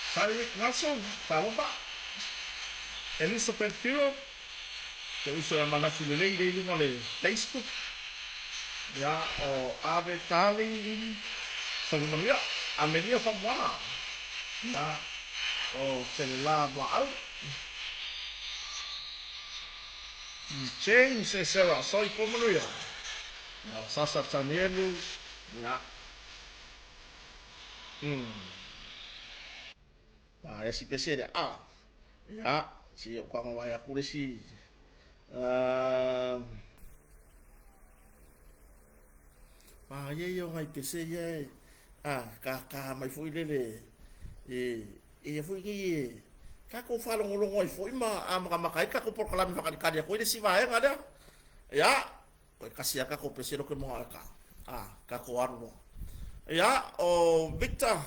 Saya langsung tahu Pak. Elizabeth Philo, que uso la mala fidelidad y digo le Facebook, ya o ave tali, segundo día, a medida famosa, ya o celular wow, James será soy como ya, sasa tanielu, ya, ya si pese de ya, si cuando vaya a curesi, ye yo ngai pese ye, ka mai foi lele, e foi que kako falo ngolongo foi ma makai kako por kalam fakadi ko si va ngada ya ko kasi kako pesero ke mo aka kako arno ya o Victor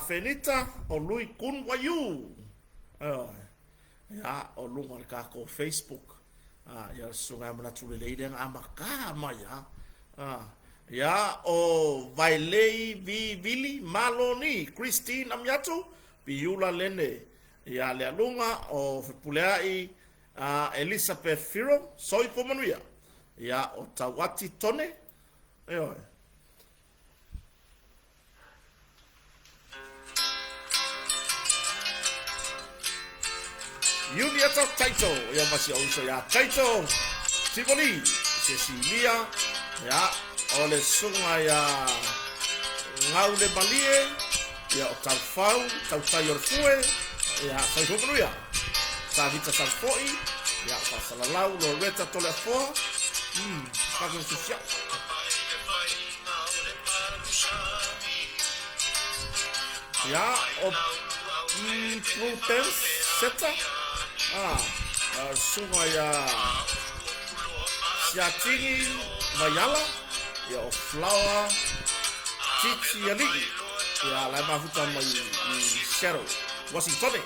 Felita o Lui Kun Wayu ya o lunga kako Facebook ya sunga mana tule leiden amaka maya ya o Vailei Vili Maloni Christine Amyato Piula Lene ya le alunga o Fupuleai Elizabeth Firo Soi Pomanuia ya o Tawati Tone Julia Taito ya masih uso ya Taito Tivoli Cecilia ya oleh sungai ya ngaule balie ya o Talfau Tautayor Fue ya Soi Pomanuia Savita Salfoi ya Pasalalau Loretta Tolefoa Pakai sosial ya o Prudence Seta sungai ya Siatini Mayala ya o Flower Titi Ali ya lai mahuta mai Cheryl Washington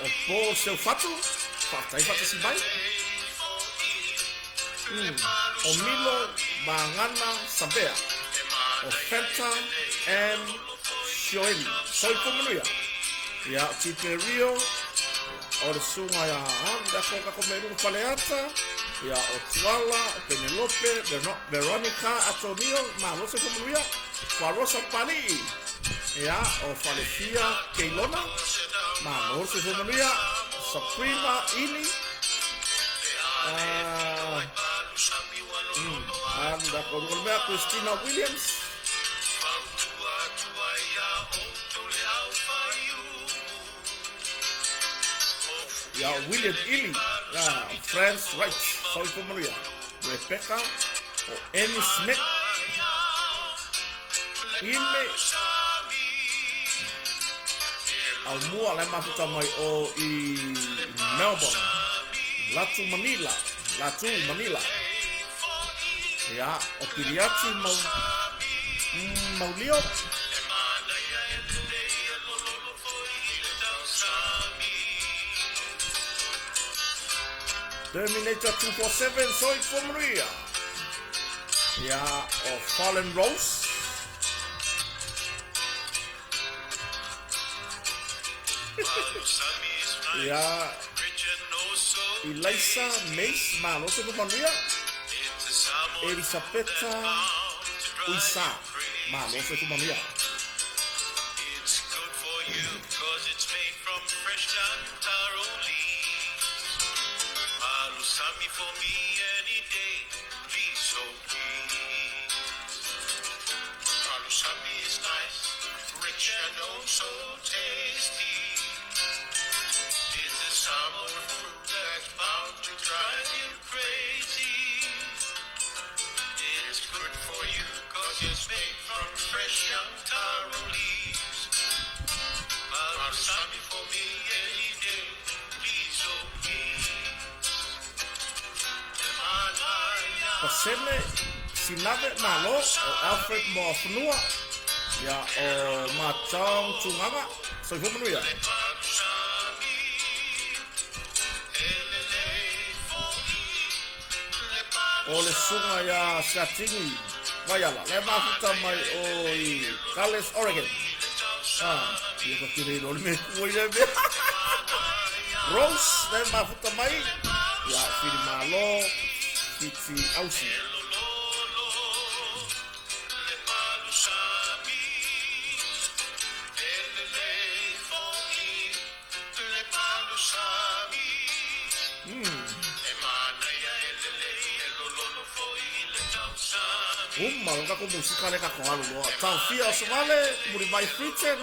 o po seu fato fatai fata si bai o Milo Mangana Sabea o Fenta and Shoeli Soi Pomanuia ya Tiperio o sunga ya anda ko meru paleata ya o Tuala Penelope Veronica Antonio Malose Pomanuia Farosa Pani ya o Falefia Keilona Malose Pomanuia Suprema Ili anda con Christina Williams ya William Illy ya Friends Right Soi Pomanuia Rebecca o Amy Smith Ime Almua lai mafuta mai o i Melbourne Latu Manila ya o Piriati Maulio Terminator 247 Soi Pomanuia ya o Fallen Rose ya Elisa Mace Malose Pomanuia Elisabetta Uisa malo se tu mamia. It's good for you cause it's made from fresh taro leaves. Malusami for me any day, please so please. Malusami is nice, rich and oh so tasty. It's a summer fruit that's bound to drive you crazy. It's good for you cause it's made from fresh young taro leaves. Malusami for me any day, please oh please. Paseme sinave malo o Alfred Mofanua ya o Machong Tunganga so fu manuia o le sunga ya Satingi Vayala le mafuta mai o i Calais, Oregon ia ko kire lo me kuile me Rose le mafuta mai ya fili malo fiti ausi Malga ko musika le ka ko alu lo tau fia somale muri mai fritten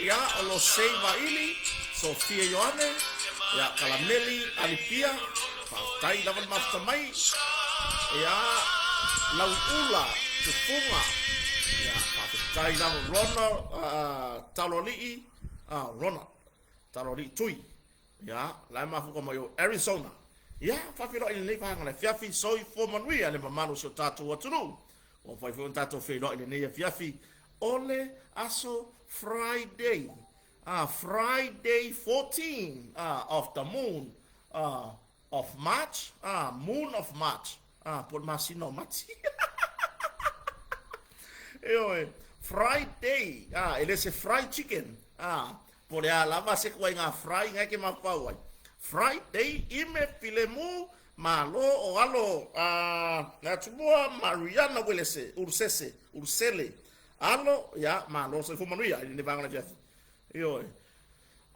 ya lo seiva ili Sofia Yohane ya kalameli alipia tai lawan mafta mai ya laula tufunga ya tai lawan Ronald Taloli Ronald Taloli tui ya la mafu ko mo Arizona ya fa filo ile fa ngala fiafi soi fo manui ale mamano so tatu watunu o fai fo tato filo ile ne fiafi ole aso Friday Friday 14 of the moon of March moon of March por masino mati Friday ele se fried chicken por ya la base ko nga fry nga ke mapawai Friday ime filemu malo o alo na tubua Mariana Welese ursele alo ya malo se fu manuia ni bangla jeff yo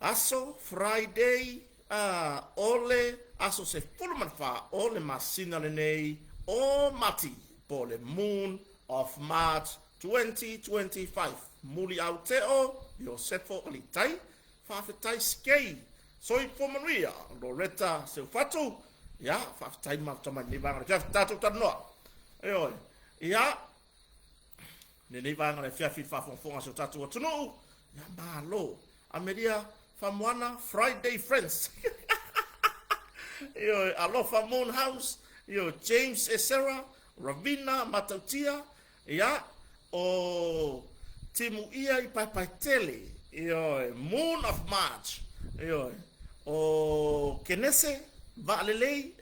aso Friday ole aso se fulman fa ole masina nei o mati por the moon of March 2025 muli auteo yo set for olitai fa fetai skei Soy Maria Loretta Silfatu ya fa time ma tama ni bang ja tatu tanno yo ya ni bang le fia fi fa fon so tatu tunu ya malo Ameria famwana Friday friends yo alo famon house yo James Esera Ravina Matautia ya o timu ia I papatele yo moon of March yo o kenese valelei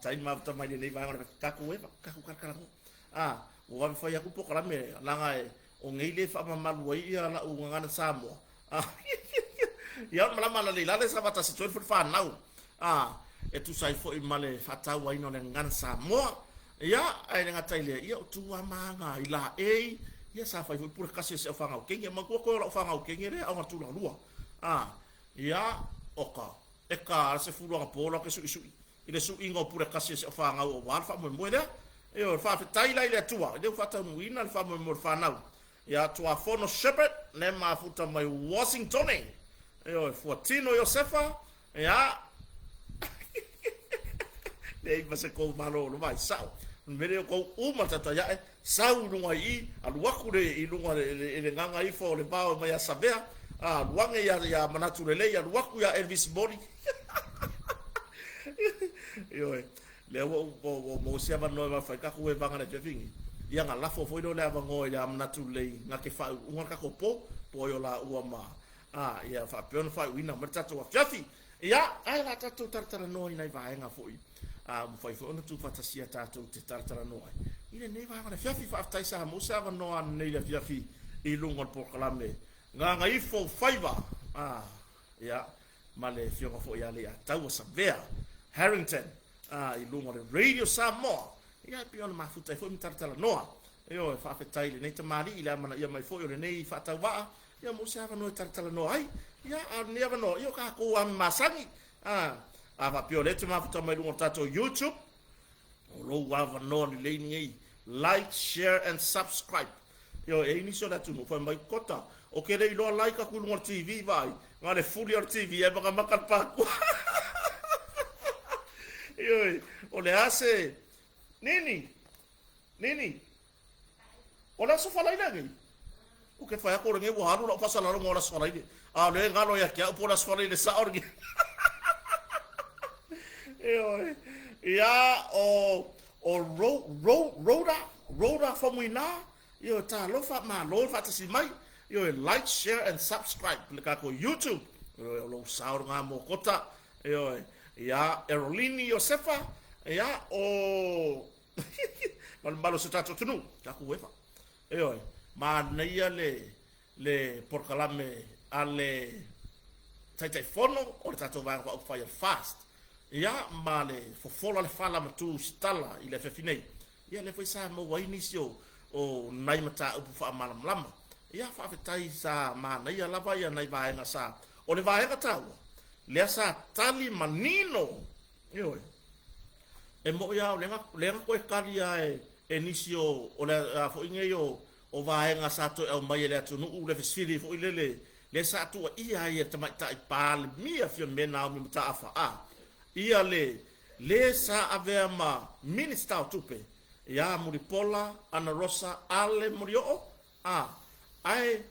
tai mafta mai nei vai kaku kakaraku o wa fa ya ku pokala me langa o ngeile fa mamalu ia la u ngana samo ya mala le la sa bata se tor fa nau e tu sai fo male fata wa ino le ngana samo ya ai nga taile ia tu wa manga ila ia sa fa fo pur kasi se fa ngau kenge ma ko la fa ngau kenge re au tu la lua ya oka eka se fulu nga polo ke su ile su ingo pura kasi se fa nga o wa fa mo mo le e o fa tai la ile tua de fa ta mu ina fa mo fa na ya tua fono shepherd ne ma futa mai Washington e o Fortino Josefa ya dei va se ko malo no vai sa mere ko uma tata ya sau lunga I aluaku le I lunga le nganga I fo le ba mai a sabea luange ya manaturele ya luaku ya Elvis Boni yo le mo sia va no va fa ka ku e banga le jefingi ia nga lafo foi no le ava ngo ya manatule nga ke fa unga ka ko po yo la uama ia fa pion fa wina mertato wa fiafi ia ai la tatu tartara no ina va nga foi mo fa fo no tu fa tasia tatu te tartara no ina ne va nga fiafi fa tai sa mo sa va no an ne le fiafi I lungo por kalame nga ifo fiber ya male fionga fo ya le tau sa vea Harrington I lunga le Radio Samoa. Ia pi ona mafuta e foi mi tartala noa. Io fa fetai le nei tamari ila mana ia mai foi le nei fa tawa. Ia mo sa no tartala noa ai. Ia a neva no io ka ko am masangi. Va pio le te mafuta mai lunga tato YouTube. O lo wa no ni le ni like, share and subscribe. Io e ni so da tu no fa mai kota. O ke le lo like ku lunga TV vai. Ngale fully on TV e baka makat pa. Io o le ase Nini. Ola so fala ina ngai. O ke fa ko ngai wo haru la fa sala ngo la so ina. A le ngalo ya kia po la so ina sa orgi. Ya o roda fa muina. Yo ta lo fa ma lo fa tsi mai. Yo like, share and subscribe le ka ko YouTube. Yo lo sa nga mo kota. Yo ya Erolini Josefa. Ya o malo se tato tunu ta ku wefa ma naia le porkalame ale tai fono o tato va ko fire fast ya ma le fofola le fala matu stala ile fe finei ya le foi sa mo wa inisio o nai mata upu fa malam lama ya fa fe tai sa ma naia lava ya nai va nga sa o le va nga tawo le sa tali manino e mo ya lenga ko kalia e nisio o le fo inge yo o vaenga sato e mai le atu no le fesiri fo le sato ia ia te mai tai pal mia fio mena mi mata afa ia le sa avema minister tupe ya muripola ana rosa ale murio ai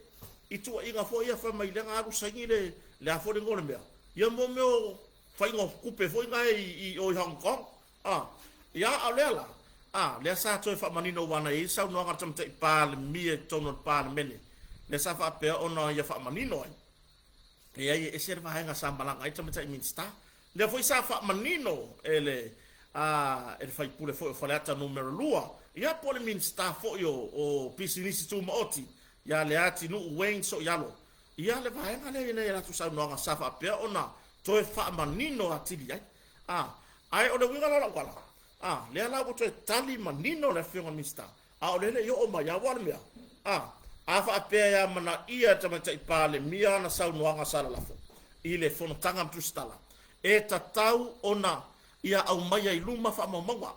itu inga fo ia fa mai lenga aru sangi le afo de ngole mea ia mo meu fa ingo kupe fo inga i o Hong Kong ya alela le sa to fa manino wana i sa no ngata mte pa le mie tono pa le mene le sa fa pe ono ya fa manino ai e serva hanga sambalang ai tama tai minsta le foi sa fa manino ele fai pule fo fa lata numero lua ya pole minsta fo yo o pisinisi tu moti ya le ati no wen so yalo ya le va hanga le la tu sa no nga sa fa pe ona to fa manino atili ai o le winga la kwala le ala ko te tali manino le fionga mista o le yo o mai awal mea fa pe ya mana ia tama tai pale mia na sau noanga sala lafo ile fono tanga mtu stala e tatau ona ia au mai ai luma fa mamanga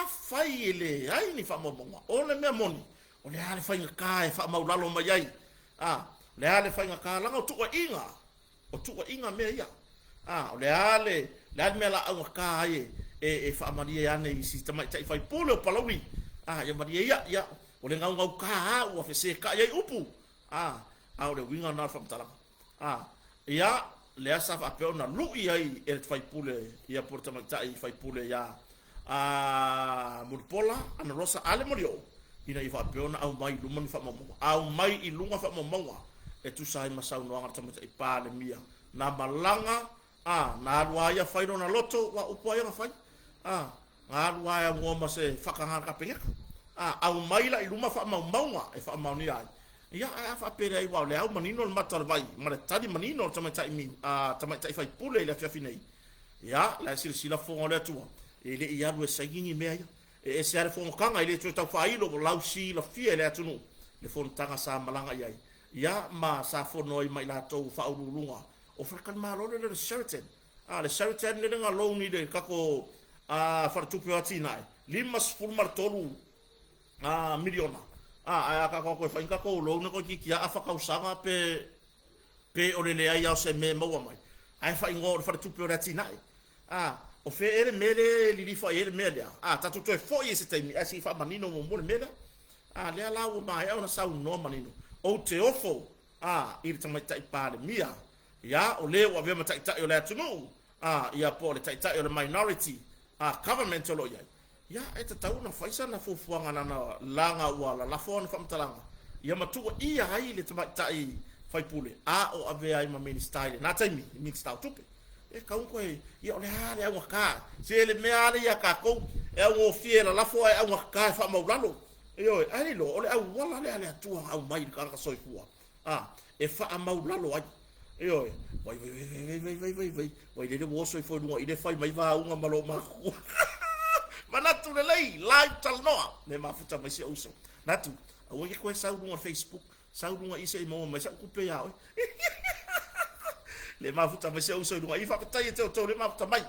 fai ele ai ni fa mamanga o le mea moni o le ale fai ka fa maulalo mai ai le ale fai ka langa tu inga mea ia o le ale mea la au ka ai e fa maria ane i si tamai tai fai polo palawi ya maria ya o le ngau ka o fe se ka ye upu o le winga na fa mtala ya le asa fa pe ona lu ai e fai pule ya porta tai fai pule ya murpola ana rosa ale morio ina i fa pe ona au mai lu man fa mo au mai i lunga fa mo e tu sai masau no ngata mai pa le mia na malanga na luaya fai no na loto wa upo ya fai luaya ngoma se fakanga ka penga au maila i luma fa maunga e fa mauni ai ia fa pere ai wa le au manino le matal vai ma le tadi manino tama tai mi tama tai fai pule le fa finei ia la silsila fo le tua e le ia lu sagini me e se ale fo kanga ile tu ta fai lo lau si la fie le atu le fo tanga sa malanga ai ia ma sa fo noi mai la to fa ulunga o frakan malo le Sheraton le Sheraton le nga lo ni de kako fartupu atina limas fulmar tolu miliona ka ko fa inka ko lo no ko ki afa ka usanga pe o le ai se me mo mai ai fa ingo fartupu atina o fe ele mele li fa ele mele ta tu to fo ese temi asi fa manino mo mele le ala o mai ona sa no manino o te ofo il tama tai pa le mia ya o le wa ve mata tai o le tunu ia po le tai tai o le minority government lo ya e te tau na faisa na fufuanga na langa wala la fon fa mtalanga ia matua ia ai le tama tai fai pule o ave ai ma minister na tai mi stau tupe e ka unko ia o le hale au ka se le mea ia ka ko e o fiela la fo ai au ka fa maulalo yo ai lo o le au wala le ale tua au mai ka soifua e fa maulalo ai yo vai le wo soifua no ile fai mai va unga malo ma manatu le lei live talnoa le mafuta mai se uso natu au ke koe saunga Facebook saunga ise mo mai sa kupe ya oi le mafuta mai se uso dunga ifa patai te le mafuta mai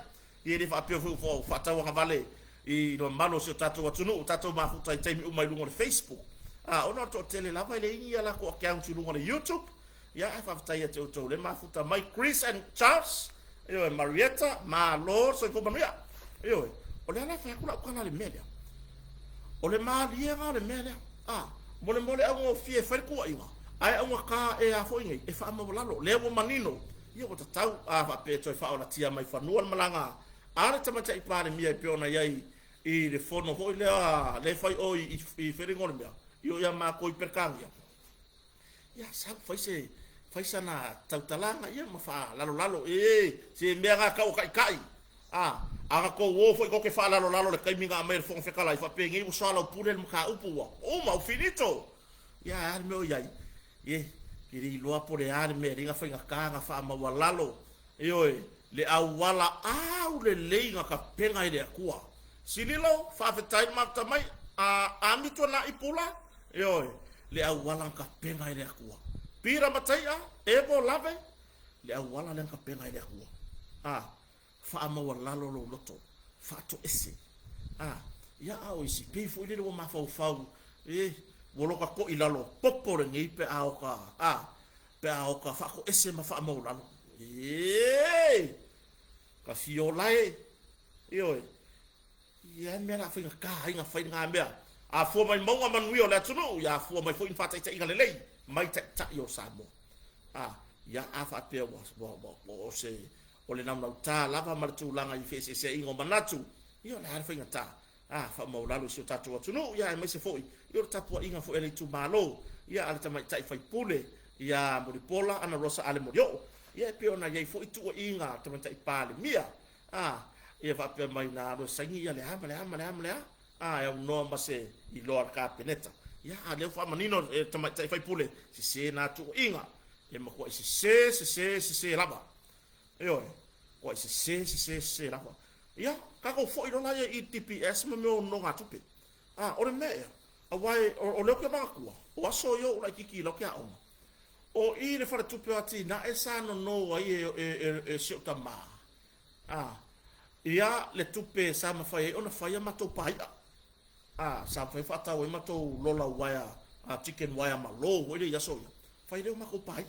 ye le fa pe fo fa ta wa vale i no malo se tatu watunu tatu mafuta i taimi umai lunga le Facebook ona to tele lava le inga la ko account lunga le YouTube ya fa patai te le mafuta mai Chris and Charles yo Marietta ma Lord so ko mamia yo ole ala fa kula kana le media ole ma lienga le media mole au fie fa ko iwa ai au ka e a fo ingai e fa ma lalo le wo manino yo ta tau fa pe to fa ona tia mai fa nual malanga ara tama tai pare mia pe ona yai i le fono ho le fai o i fere ngol mea yo ya ma ko i perkangia ya sa fai sana tautalanga ia ma fa lalo se mea ga ka o kai aga ko wo foi ko ke fa lalo le kai minga mer fo fe kala fa pe ngi u sala pure le mka upu wa o ma finito ya al meu yai kiri loa pore ar me ringa fa nga fa ma walalo le awala le leinga ka penga ile akua sililo fa fe tai ma tamai amito na ipula le awala ka penga ile akua pira matai ebo lave le awala le ka penga ile akua fa ama walalo lo loto fa to ese ya au isi pe fo ile wo ma fa wolo ka ko ilalo popore ngi pe aoka pe aoka fa ko ese ma fa ama walalo ka fiolai ya me na finga ka inga fa inga me fo mai mo man wi ola tunu ya fo mai fo in fa ta inga lei mai ta yo samo ya fa pe wo se ole nam na ta lava martu langa i fese se ingo manatu yo na finga ta fa mo la lu ta tu tunu ya mai se foi yo ta po inga fo ele tu malo ya ala ta mai ta fai pule ya moripola ana rosa ale morio ye pe ona ye fo itu inga te mata ipale mia ye va pe mai na ro sangi ya le ama ya no ma se I lor ka peneta ya le fa manino te mata fai pule se na tu inga ye ma ko se laba yo ko se laba ya ka ko fo ilo la ye TPS me no nga tupe ore me awai o le ke ba ku o aso yo la kiki lo kia o o I le fara tupe ati na esa no ai e se tama ia le tupe sa ma fai ona fai ma to pai sa fai fata o ma to lola waya chicken waya ma lo o le ya so fai le ma ko pai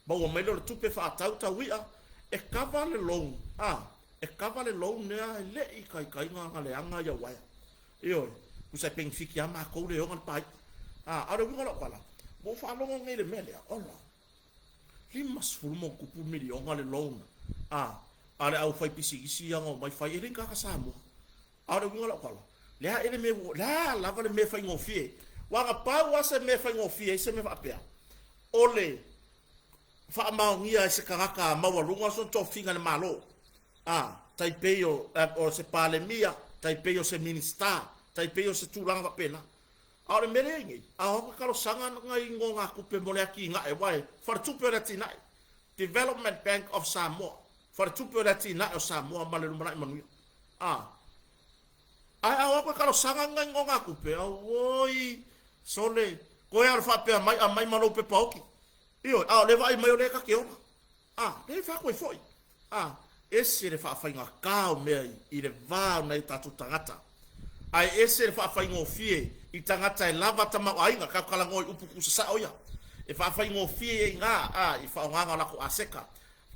ba o me le tupe fa ta wia e kavale long e kavale long ne le I kai nga le anga ya waya io usa peng fiki ama ko le on pai ora winga lo kala mo fa lo ngai le melia ola limas fulmo kupu milion ngale long ale au fai pisi isi yang mai fai ring ka samo ora winga lo kala le ele me la vale me fai ngofie wa ga pa wa se me fai ngofie se me fa pea ole fa ma ngia se karaka ma wa lunga so to finga le malo taipeo o se pale mia taipeo se minister taipeo se tulanga pena ora merengi o ka lo sanga ngai ngonga ku pe mole aki nga e wai for two tina Development Bank of Samoa for two tina o Samoa male lumana manu ai o ka lo sanga ngai ngonga ku pe oi sole ko ya fa pe mai malo pe pauki io le vai mai le ka ke ona le fa ko foi ese le fa inga kao me I le va na tatu tangata ai ese le fa inga fie I tangata lava tama ainga ka kala ngoi upu kusa oya e fa inga fie nga I fa nga la ko aseka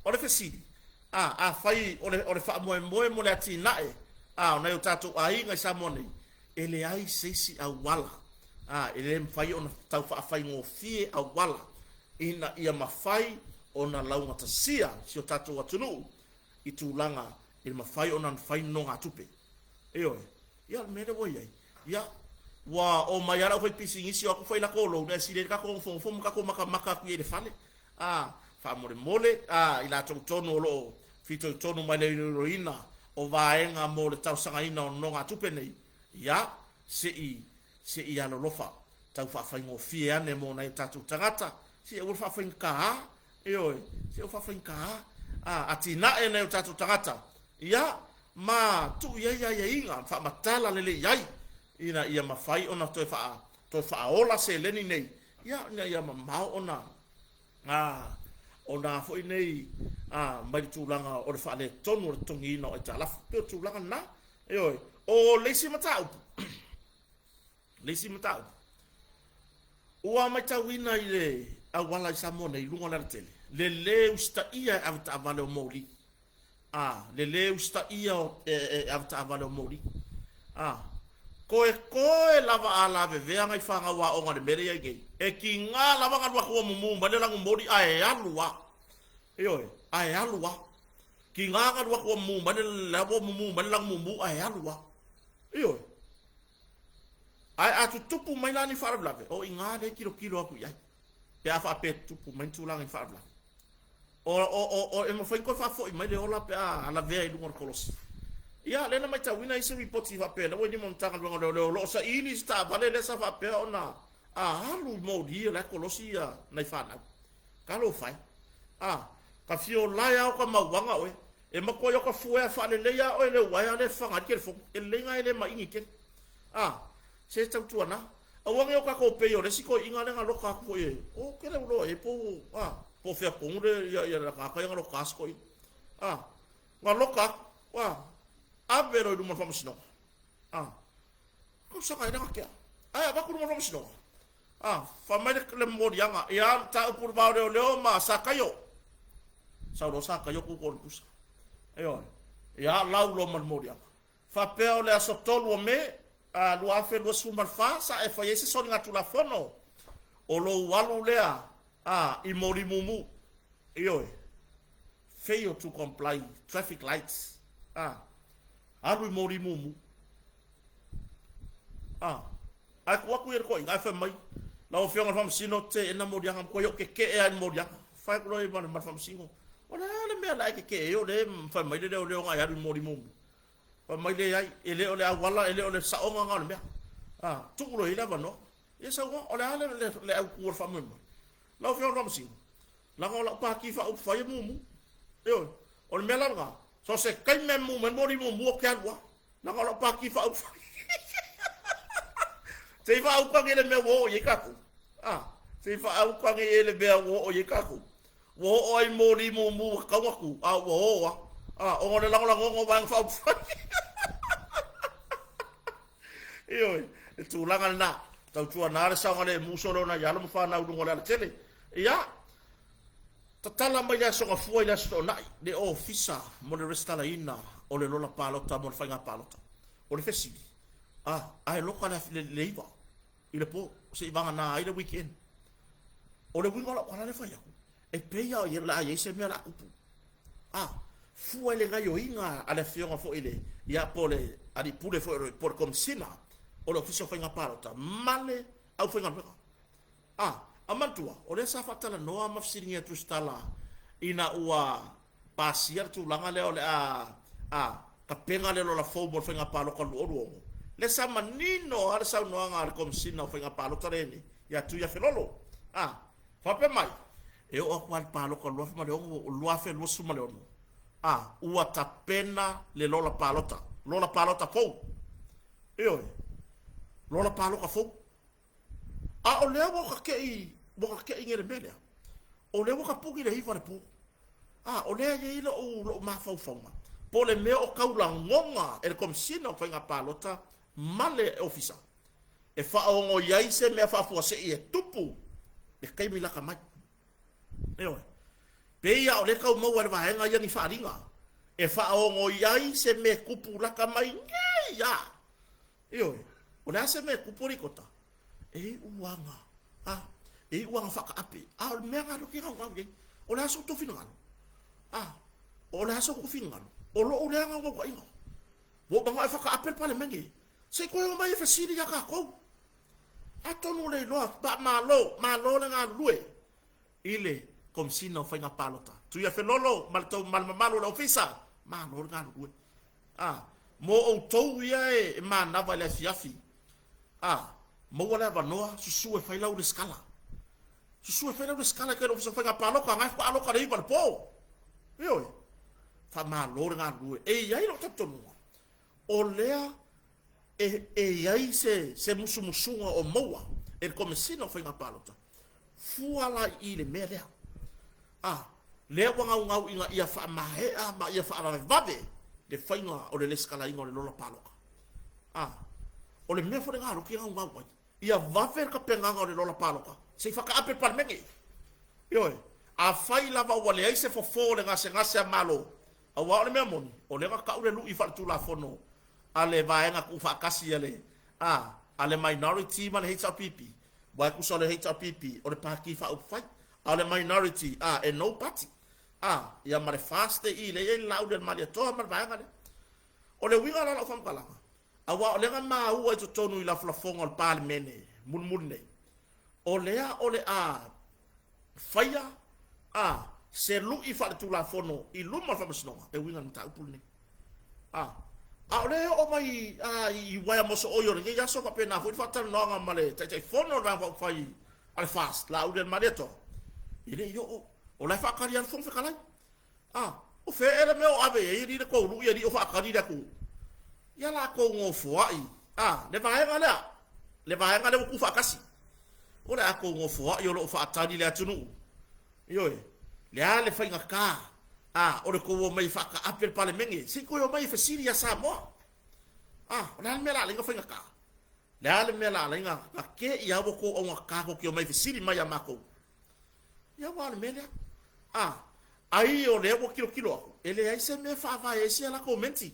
o le fesidi fai o le fa mo le ati nae na yo tatu ainga sa moni ele ai seisi a wala ele fai ona tau fa inga fie a wala ina ia mafai ona launga tasia sio tatu watunu I tulanga il mafai ona fai no ngatupe ya mele wo ya wa o mayara ko pisi ngisi ko fai la kolo na sile ka ko fo ka ko maka ku ele fale fa mole ila tono lo fito tono male roina o vaenga mo le tau sanga ina no ngatupe nei ya se I ano lofa tau fa fai ngo fie ane mo na tatu tangata si e fa fai ka se fa fai ka atina e na tatu tangata ya ma tu ia inga fa matala le yai ina ia mafai ona to fa ola se leni nei ia ma ona ona foi nei mai tulanga o le fa le tonu le tongi no e tala pe tulanga na o lesi matau ua mai tauina i le auala i Samoa i lunga na tele le usta ia avta avale o moli le usta ia avta avale o moli koe lava ala vea ngai whanga wa o ngare mere ai gei e ki ngā lava ngā wako mumu mbale langu moli ae alua ae alua ki ngā ngā wako mumu mbale lavo mumu mbale langu mumu ae alua ai atu tupu mai lani wharablave o i ngā re kilo aku iai pe a whape tupu mai tūlanga i wharablave o e mawhai koe whafo i mai le ola pe ala vea i lunga kolosi lena mai tawina i se ripoti whape na wai ni montanga lunga leo sa ini sta vale le sa whape o na halu modi i le kolosi nai whanau kalo whai ka fio lai au ka mawanga oe e makoe o ka fuea whale leia oe le wai ale whanga kere fong e lenga ele ma ingi ken se tau tuana awange o ka ko pe o le siko inga le ngalo ka ko o kele ulo e po fea kongre ya la ka ngalo ka sko ngalo ka avero du mo famsino ko sa ka ina ka ba ku mo famsino fa mai le mo yanga ya ta por ba le ma sa kayo sa ro sa kayo ku ko kus ya laulo mo yanga fa pe o le asotolo me lua fe lua sumarfa sa e fa yese so nga tula fono o lo walu lea i mori mumu fail to comply traffic lights aru mori mumu aku ko nga fa mai la o fianga fam sino te na mori nga ko yo ke e mori nga fa ko lo i ma fam singo ona le me la ke yo le fa mai le nga aru mori mumu mai le ai ele ole awala ele ole saonga ngana me tu lo ila vano ye sa ngo ole ale le au ku fa mo la fio rom sing la ngo la pa ki fa u fa ye mumu ole me la nga so se kai me mu men mori mu mo ka wa la ngo la pa ki fa u fa se fa u pa ngele me wo ye ka ku se fa au pa ngele be wo ye ka ku wo oi mori mu mu ka wa ku wo o ngone la ngo bang fa e tu langa na tau tua na sa ngale musolo na yalo mo fa na udungo la tele tatala mai ya so nga fuai la sto na de ofisa mo le restala ina o le lola palota mo fa nga palota o le fesi ai lo kana le leiva ile po se vanga na ai le weekend o le wingola kana le fa ya e pe ya la ye se me la upu fuai le ngai o inga ala fionga fo ile ya pole ali pule fo por komsina o lo fiso fenga parota male au fenga peka amantua o le sa fatala noa mafsiringa tu stala ina ua pasiar tu langa le ole ka penga le lo la fo por fenga palo ka luo le sa manino ar sa noa ngar komsina fenga palo tareni ya tu ya felolo fa pe mai e o kwal palo ka luo ma le o luo fe luo suma le ono ua tapena le lola palota fou lola paloka fou o lea waka kei ngere melea o lea waka puki le hiva le pu o lea ye ila o mafaufaunga po le mea o kaula ngonga e le komisina o whainga palota male ofisa e whaongo iaise mea whafua se i e tupu e kaimi laka mai peia o le kau mau ar vahenga ia ni whaaringa e whaongo iai se me kupu laka mai ngai ia o le ase me kupu rikota uanga uanga whaka ape o mea ngaro ki ngau ngau o le aso tofi ngalo o le aso kufi ngalo o lo o le anga ngau ingo wo banga e whaka ape pale mengi se koe o mai e whasiri ya ka kou atonu le loa ba malo le ngā lue ile komsina o whainga palota. Tu ia whenolo, malo la ofisa, malo ngā rue. Mo o tau ia e manawa le fiafi. Mo wale wanoa, susu e whailau le skala. Susu e whailau le skala kero ofisa whainga paloka, ngai wha aloka le iwa le po. fa malo nga lu e ia lo tatonu o lea e ia se musumusunga o moa e komesina o fainga palota fuala i le melea lea wanga ngau inga ia fa mahea ma ia fa ala vave le fainga o le skala inga o le lola paloka o le mea fore ngaro ki ngau ngau ia vave ka penganga o le lola paloka se fa ka ape palmenge yo a fai lava wale ai se fofo le ngase malo a wa le mea moni o le ka ule lu i fa tu la fono ale vaenga ku fa kasi ale ale minority man HRPP wa ku so le HRPP o le paki fa up fight ale minority and no party ia mare faste i le laude mali to mar vaenga le o le winga la fam kala a wa le nga ma u to tonu i la flafonga o parliament mun ne o le faya se lu i fa tu la fono i lu ma fa masno e winga nta upul ni ole o mai i waya mo so oyo nge ya so pa pena fu fa tan no nga male te fono va fa fai al fast la u del maleto ile yo o la fa kari al fon fa kala o fe ele me o ave e ri ko lu ye ri o fa kari da ku ya la ko ngo fo ai le va nga le ku fa kasi o la ko ngo fo yo lo fa tani le atunu yo le ale fa nga ka o le ko mai fa ka apel pale mengi si ko yo mai fa siria sa mo na me la lenga fa nga ka le ale me la lenga ka ke ia bo ko o nga ka ko ki mai fa siri mai amako ya wa le me ai o le bo kilo ele ai se me fa va e se la commenti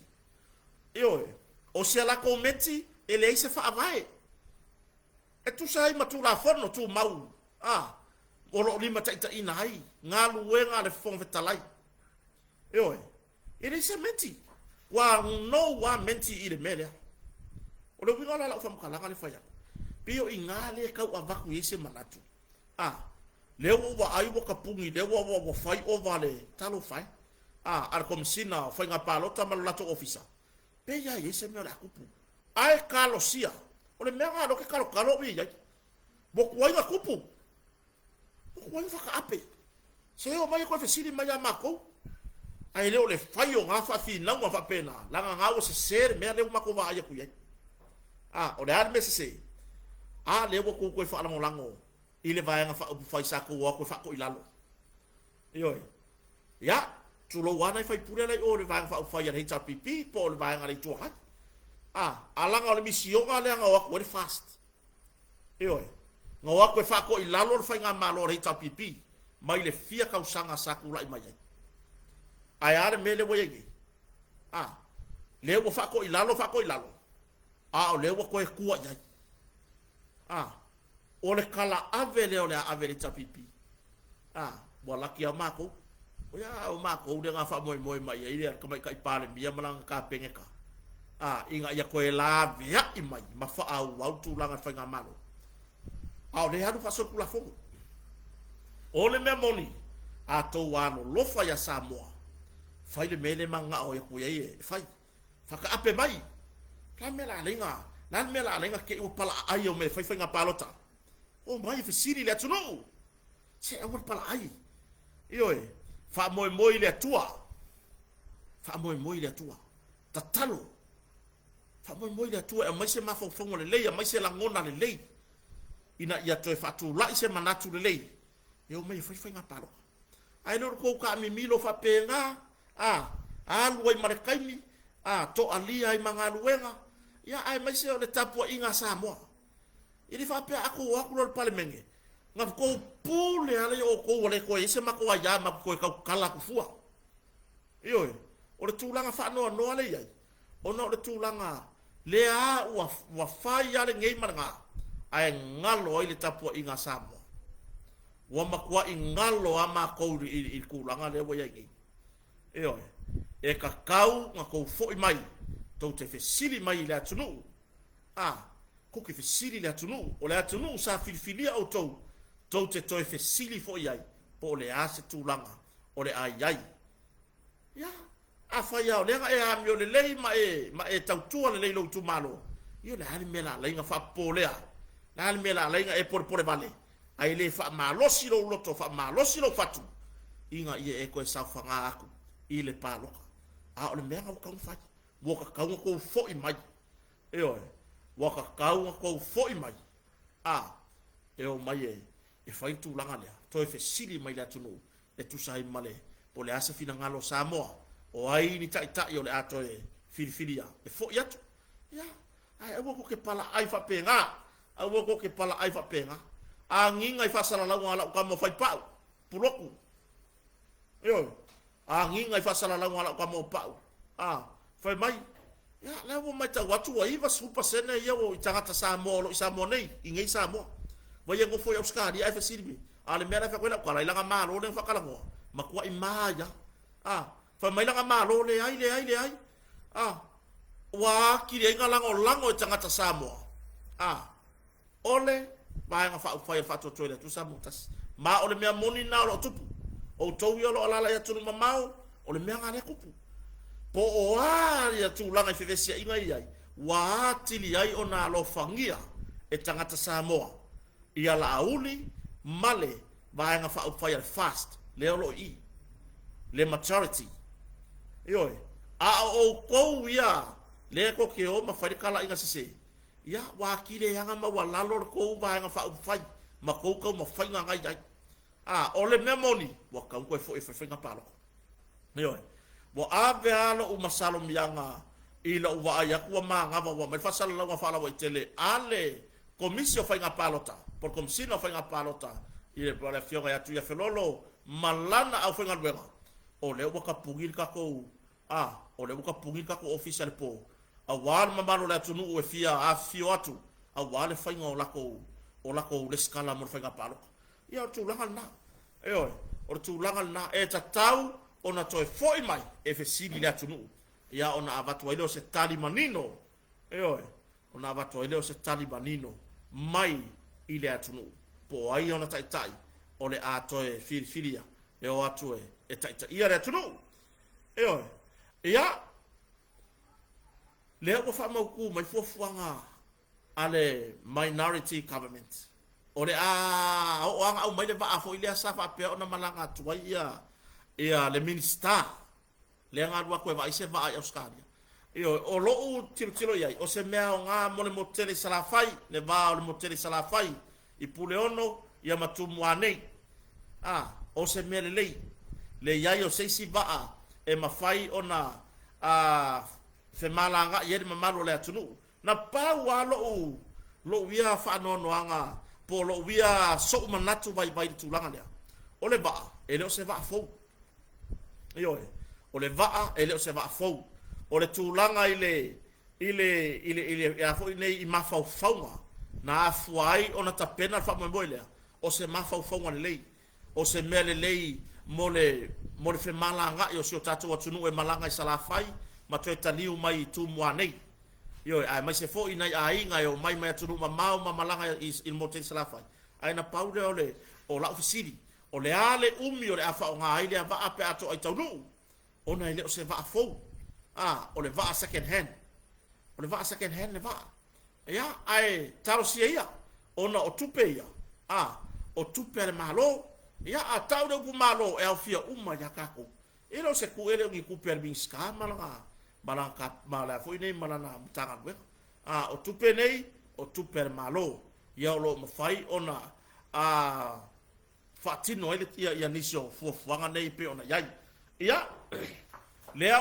yo o se la commenti ele ai se fa va e tu sai ma tu la forno tu mau o lo lima taita ina ai ngalu wenga le fong vetalai ele se menti wa no wa menti i le mele o le winga la fam kala le faya pio ingale ka wa vaku ese manatu le wa ai wa kapungi le wa fai over le talo fai ar komsina fai nga palota mal lato ofisa pe ya ese me la kupu ai kalosia o le mega lo ke kalo wi ya bo ko nga kupu ko nga fa ape se o mai ko fesiri mai amako ai leo le fai o nga fa fina nga fa pena la nga o se ser me le mako va ya ku ye o le al mese le wo ko fa la molango ile vai nga fa fai sa ko ko fa ko ilalo yo ya tu lo wana fai pure le o le vai fa fai ya HRPP po le vai nga le tu ala nga le misio nga le nga wa ko fast yo nga wa ko fa ko ilalo fai nga malo HRPP mai le fia ka usanga sa ku lai mai ai are mele wo yegi le wo fa ko ilalo o le wo ko e kuwa ya o le kala avele o le avele tapipi wala ki amako o ya o mako de nga fa moi mai ile ka mai kai pale bia malang ka pengeka inga ya ko la via i mai ma fa au tu langa fa nga malo le hadu fa so kula fo o le memoni to wano lo fa ya samoa fai le mele manga o ku ye fai fa ka ape mai ka mela lenga ke o pala ai o me fai nga palota o mai fa siri le tuno se o pala ai fa moi le tua tatalo fa moi le tua e mai se mafo fongo le lei mai se la ngona le lei ina ia to fa tu la se manatu le lei eu mai fai nga palo ai no ko ka mi milo fa penga alu ai marekaini to alia ai manga luenga ya ai mai se o le tapua inga Samoa ili fa pe aku lo parlemenge ngap ko pule ale o ko le ko ise mako ya ma ko ka kala ku fua o le tulanga fa no ale ai o no le tulanga le wa fa ya le ngai manga ai ngalo ile tapua inga Samoa wa makwa ingalo ama ko i kulanga le wa yai e ka kau nga ko foi mai to te fesili mai le atunu ko ke fesili le atunu o le atunu sa filfilia o to te to fesili foi ai po le ase tulanga o le ai ya fa ya o le e am yo le lei ma e tau tua le lo tu malo yo le hali mela le nga fa polea le hali mela le nga e por vale ai le fa malosi lo loto fa malosi lo fatu inga ye e ko sa fa nga aku ile paloka a o le mea ngau kau fai wo ka kau ko fo i mai e oi wo ka kau ko fo i mai a e o mai e fai tu langa lea to e fe sili mai la tunu e tu sai male po le asa fina ngalo Samoa o ai ni tai tai o le ato e filifilia e fo i atu ya ai wo ko ke pala ai fa penga a wo ko ke pala ai fa penga a nginga i fa sala la ngala ka mo fai pau puloku yo a nginga i fa sala la ngala ka mo pau fai mai ya la wo mai ta watu ai va super sene yo i tangata Samoa lo i Samoa nei i ngai Samoa wa ye ngo foi auskari ai fa silbi ale mera fa kwela kwala ilanga malo le fa kala ngo makua i maya fa mai langa malo le ai wa kiri nga lango tangata Samoa ole ba nga fa to toilet tu samutas ma ole mea moni na lo tupu o to yo lo ala ya tunu mamau ole mea nga kupu po o ya tu langa fefesia inga ai wa tili ai ona lo fangia e tangata Samoa ia la auli male ba nga fa fast le lo i le maturity yo o ko ya le ko ke o ma fari kala inga sese ya wa kile yanga ma wala lor ko ba nga fa ma ko ma fa nga ngai ole memoni wa ka ko fo e nga palo yo wa ave alo u masalo mianga ila wa ya ku ma nga wa ma fa sala wa fa la wa tele ale komisio fa nga palota por komisio fa nga palota ile para fioga ya tu ya felolo malana au fa nga bega ole wa ka pugil ka ko ole wa ka pugil ka ko official po awal mamalo la tunu e fia a fio atu awal fa nga o lako le skala mo fa nga palo ya tu langal na o tu langal na e tatau ona toe foi mai e fe sili la tunu ya ona avatu ile se tali manino ona avatu ile se tali manino mai ile atunu po ai ona tai tai ole a toe filia e o atu e tai tai ia le tunu ya le o fa mau mai fofuanga ale minority government ore o anga o mai le va fo ile sa fa pe ona malanga tuai ia le minister le anga wa ko va ise va Australia o lo tilo ia o se mea nga mo le motele salafai le va o le motele salafai i puleono ia matumuane o se mea le ia o se si va e mafai ona fe malanga ye de mamalo le atunu na pa wa lo wia fa no anga po lo wia so manatu vai tu langa le ole ba ele se va fo ole va ele se va fo ole tu langa ile ya fo nei i mafa fauma na afuai ona tapena fa mo boile o se mafa fauma le o se mele le mo fe malanga yo se tatu atunu e malanga i salafai ma toe taliu mai tu moanei ai mai se fo ina ai nga yo mai tunu ma malanga il motel salafai ai na paude ole o la ofisiri o le ale umi o le afa o nga ai le va ape ato ai taunu ona ile o se va fo o le va second hand le va ya ai taro sia ona o tupe ia o tupe le malo ya a tau de malo e o fia uma ya kako ilo se ku ele ngi ku per bin ska malanga mala foi nei malana mutanga we o tupe nei o tupe malo ya lo mafai ona fatino ele ia nisio fuanga nei pe ona ya lea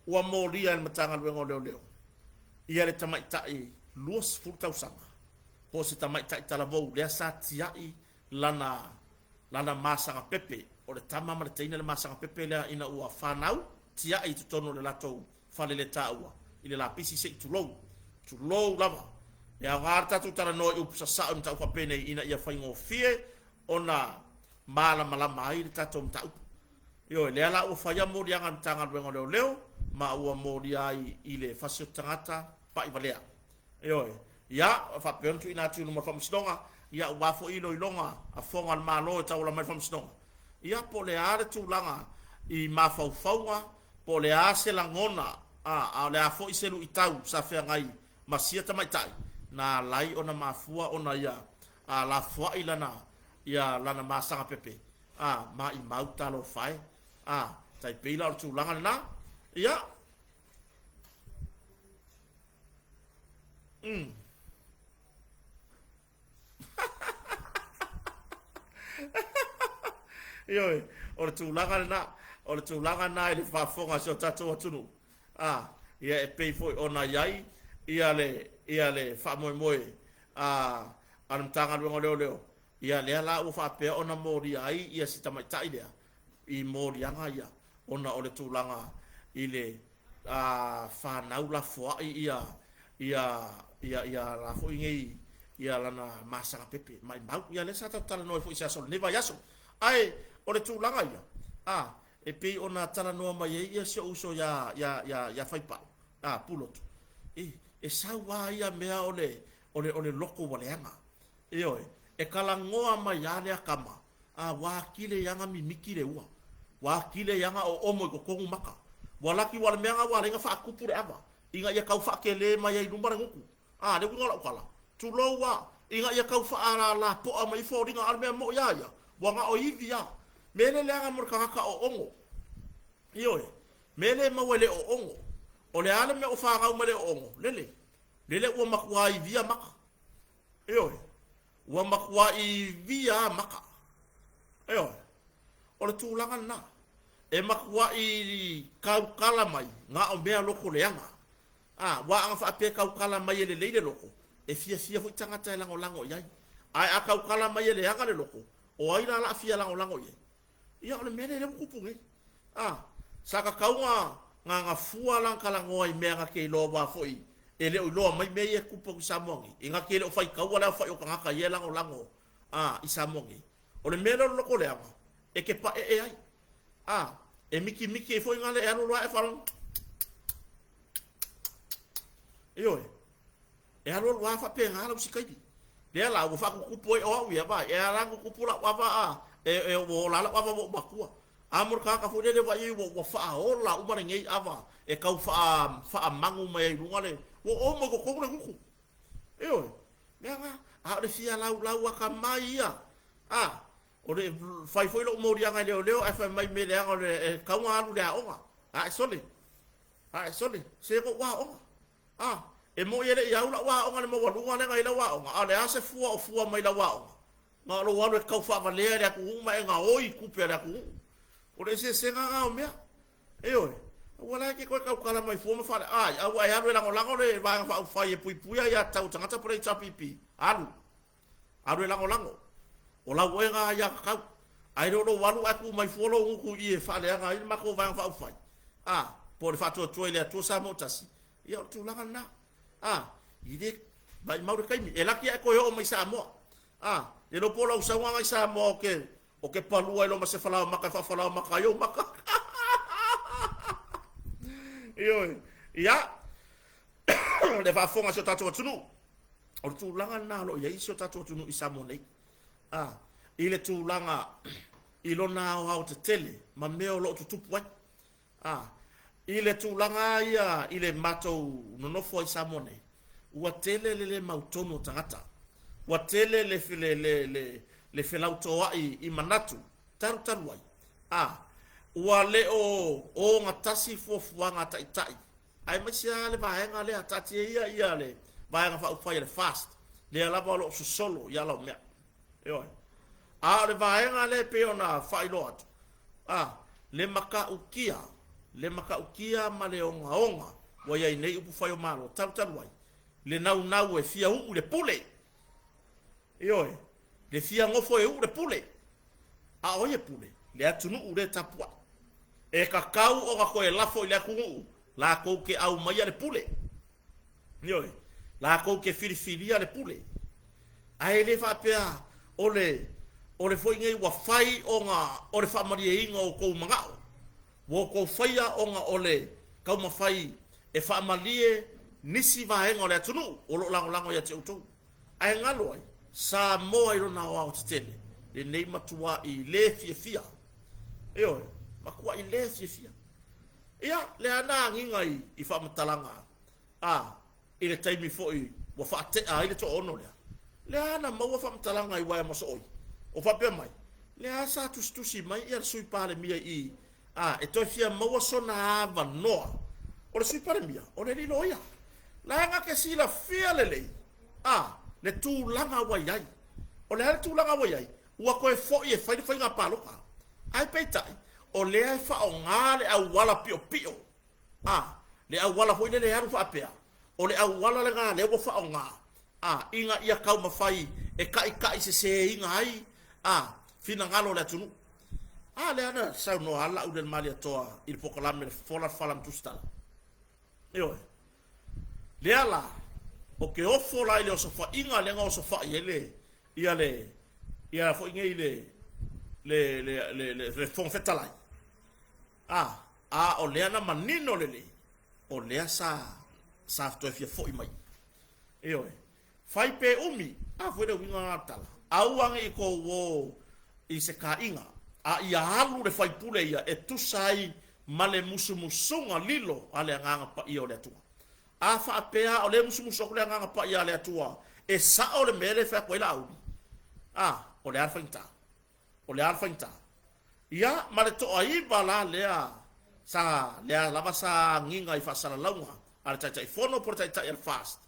ua moria le matanga luengo leo ia le tamai tai luas fultau sanga po se tamai tai talavou lea sa tiai lana masanga pepe o le tama ma le teina le masanga pepe lea ina ua whanau tiai tutono le latou fale le taua ile la pisi se tulou lava ya garta tu tara no u sa tau fa pene ina ia faingo fie ona mala mai tatou tau le ala o faya mo dia ngan tanga leo ma ua mo dia ile fasio tangata pa ivalea ya fa pentu ina tu no fa msdonga ya wa fo ilo ilonga a fonga malo ta ula mai fa msdonga ya po le ale tu langa i ma fa faunga po le ase langona le a fo iselu itau sa fe ngai masia ta mai tai na lai ona mafua ona ya la fo ilana ya lana masanga pepe ma i mauta lo fai tai pila o tu langa na Ia. Ioi, o le tūlanga na i le whafonga so tatua tunu. Ia e pei foi ona iai, ia le whamoe anam tanga luenga leo. Ia lea la ua whapea ona mōri ai, ia si tamai tai lea. I mōri anga ia, ona o le tūlanga i le whanau la foai ia la fo ingei, ia lana masanga pepe. Mai mau, ia le sata tala noi fo isa sol, neva yaso. Ai, o le tūlanga ia. E pei ona tala noa mai ia se uso ya whaipa. Pulotu. E sawa ia mea o le loko waleanga. E kalangoa mai ale akama. Wa kile yanga mimiki le ua. Wa kile yanga o omo ko kongu maka. Walaki wale meanga wa renga fa kupu le ava. Inga ia kau fa kele mai ai lumbara nguku. Le kunga kala. Tulo wa inga ia kau fa ala la po mai fo ringa arme mo ya. Wanga o ivia. Mele leanga murkaka o ongo. Mele mawele o ongo. O le ale me o whāngau mele o ongo. Lele ua makua i via maka. Ua makua i via maka. O le tūlanga na. E makua i kau kala mai. Ngā o mea loko leanga. Wa anga whaapea kau kala mai e le leile loko. E fia hui tangata e lango iai. Ai a kau kala mai e le anga le loko. O aira la fia lango iai. Ia o le mele le kupungi. Saka kaunga nga fua lang kalangoa i mea ke loa wa foi. E leo i loa mai mea e kupo ki Samoangi. I nga ke leo fai kaua leo fai o kangaka i e lango i Samoangi. O le mele loko leanga. E ke pa e ai. E miki e foi nga le e anu loa e whalang. E anu loa fa pe ngā lau sikaidi. Lea la ua whaku kupo e oau ia ba. E arangu kupo la wawa e o lala wawa mo makua. Amor ka fu le wa i wo fa o la u mare ngai ava e kau fa mangu mai lunga le o mo ko le ku nga le fia la ka mai ia o le fai foi lo mo ria ngai leo e fa mai me le nga le ka nga lu le onga sole se ko wa onga e mo ye le ia la wa onga le mo wa lunga le ngai la wa onga le ase fua mai la wa onga nga lo wa le kau fa va le ku mai nga oi ku pe ku o le se nga o mea. Wala ke koe kau kala mai fuoma whare. Au ai alu e lango le vanga wha whai e pui ia tau tangata pura i tapipi. Alu e lango. O lau e ngā ia kakau. Ai roro walu aku mai fuolo uku i e whale anga i mako vanga wha whai. Po le whatua tua i lea tua sa motasi. Ia o tu langa na. I de vai maure kaimi. E laki e koe o mai sa moa. E lo pola usawanga i sa moa o ke palua ilo mase falau maka yo maka. Ia. Le va fonga so tatu tunu. O tu langa na lo ia iso tatu tunu i Samoanei. I le tu langa i lo na o te tele ma meo lo tu tupu ai. I le tu langa ia i le matou nonofo i Samoanei. Ua tele le mautono tangata. Ua tele le felau toa i manatu taru ai ua le o ngatasi fofuanga tai ai masia le vaenga le atati ia le vaenga fa ufa le fast le ala balo solo ia la me le vaenga le peona fa ilot le maka ukia ma le onga wa ia nei upu fa yo malo taru ai le nau e fia u le pule le fia ngofo e ure pule. Oye pule. Le atunu ure tapua. E kakau o kako e lafo i le kungu. La kou ke au maia le pule. La kou ke filifilia le pule. Ai le whapea o le foi ngai wa fai o le whamarie inga o kou mangao. Wo kou whaia o nga o le kau mawhai e whamalie nisi vahenga o le atunu. O lo lango ia te utou. Ai ngalo ai. Sa moa i rona o au te tele. Le nei matua i le fia. Makua i le fia. Le ana nginga i whamatalanga. I le taimi fo i wa whaatea i le to ono lea. Le ana maua whamatalanga i waia maso oi. O whapea mai. Le asa tustusi mai i ar sui pale mia i e toi fia maua sona ava noa o le sui paremia o le lilo ia la nga ke sila fia lelei le tūlanga wai ai o le hale tūlanga wai ai ua koe fo'i e whai ngā pāloka ai peitai o le ai wha o ngā le au wala pio pio le au wala hoi le haru wha apea o le au wala le ngā le wha o ngā inga ia kau mawhai e kai se inga ai fina ngalo le atunu le ana sau no ala u del mali atoa il pokalame le fola falam tustala eo le ala o ke ofo la ile o sofa inga le nga o sofa ile ia fo inga ile le fon fetalai o le ana manino le o le sa to fia fo mai eo fai pe umi foi de winga tala auang i ko wo i se ka inga ia halu le fai pule ia e tusai male musumusunga lilo ale nganga pa ia le tua fa apea o le musumusunga le nganga pa ia le tua e sa o le mele fa ko ila o le alfainta ia male to ai bala lea lava sa nginga i fa sala launga ale tai fono por tai el fast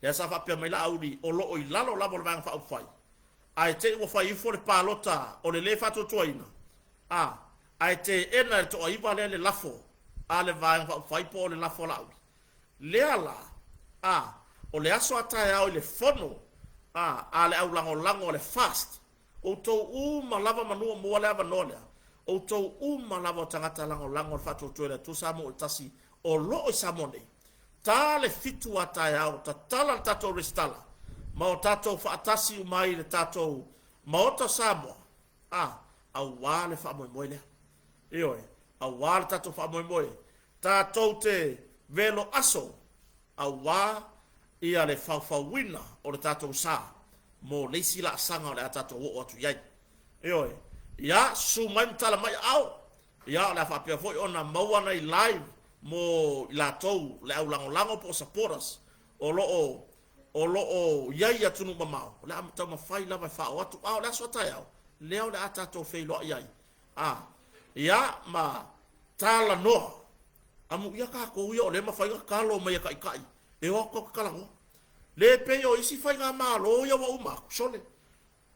ya sa fa pe mai la audi o lo i lalo la bol bang fa fai ai te wo fai fo le palota o le fa to toina ai te ena to ai ba le lafo ale va fa fai po le lafo la audi le ala o le aso ata ya o le fono ale au lango le fast o to ma lava manu mo le ava nole o to ma lava tangata lango fa to toina to sa mo tasi o lo o sa mone tale fitu ataya o tatala tato restala ma o tato faatasi umai le tato ma o ta Samoa au wale fa moe au wale tato fa moe tato te velo aso au wa ia le wina o le tato sa mo leisi la sanga o le tato o atu yai ia sumai tala mai au ia la fa pia foi ona maua nei live mo la tou le au lango po supporters o lo yai atunu mamao la tau mafai la fa o atu la so taiao leo le ata to fe lo yai ya ma tala no amu ya ka ko yo le mafai ka lo mai kai e o ko kalango le pe yo isi fai nga malo yo wa uma sole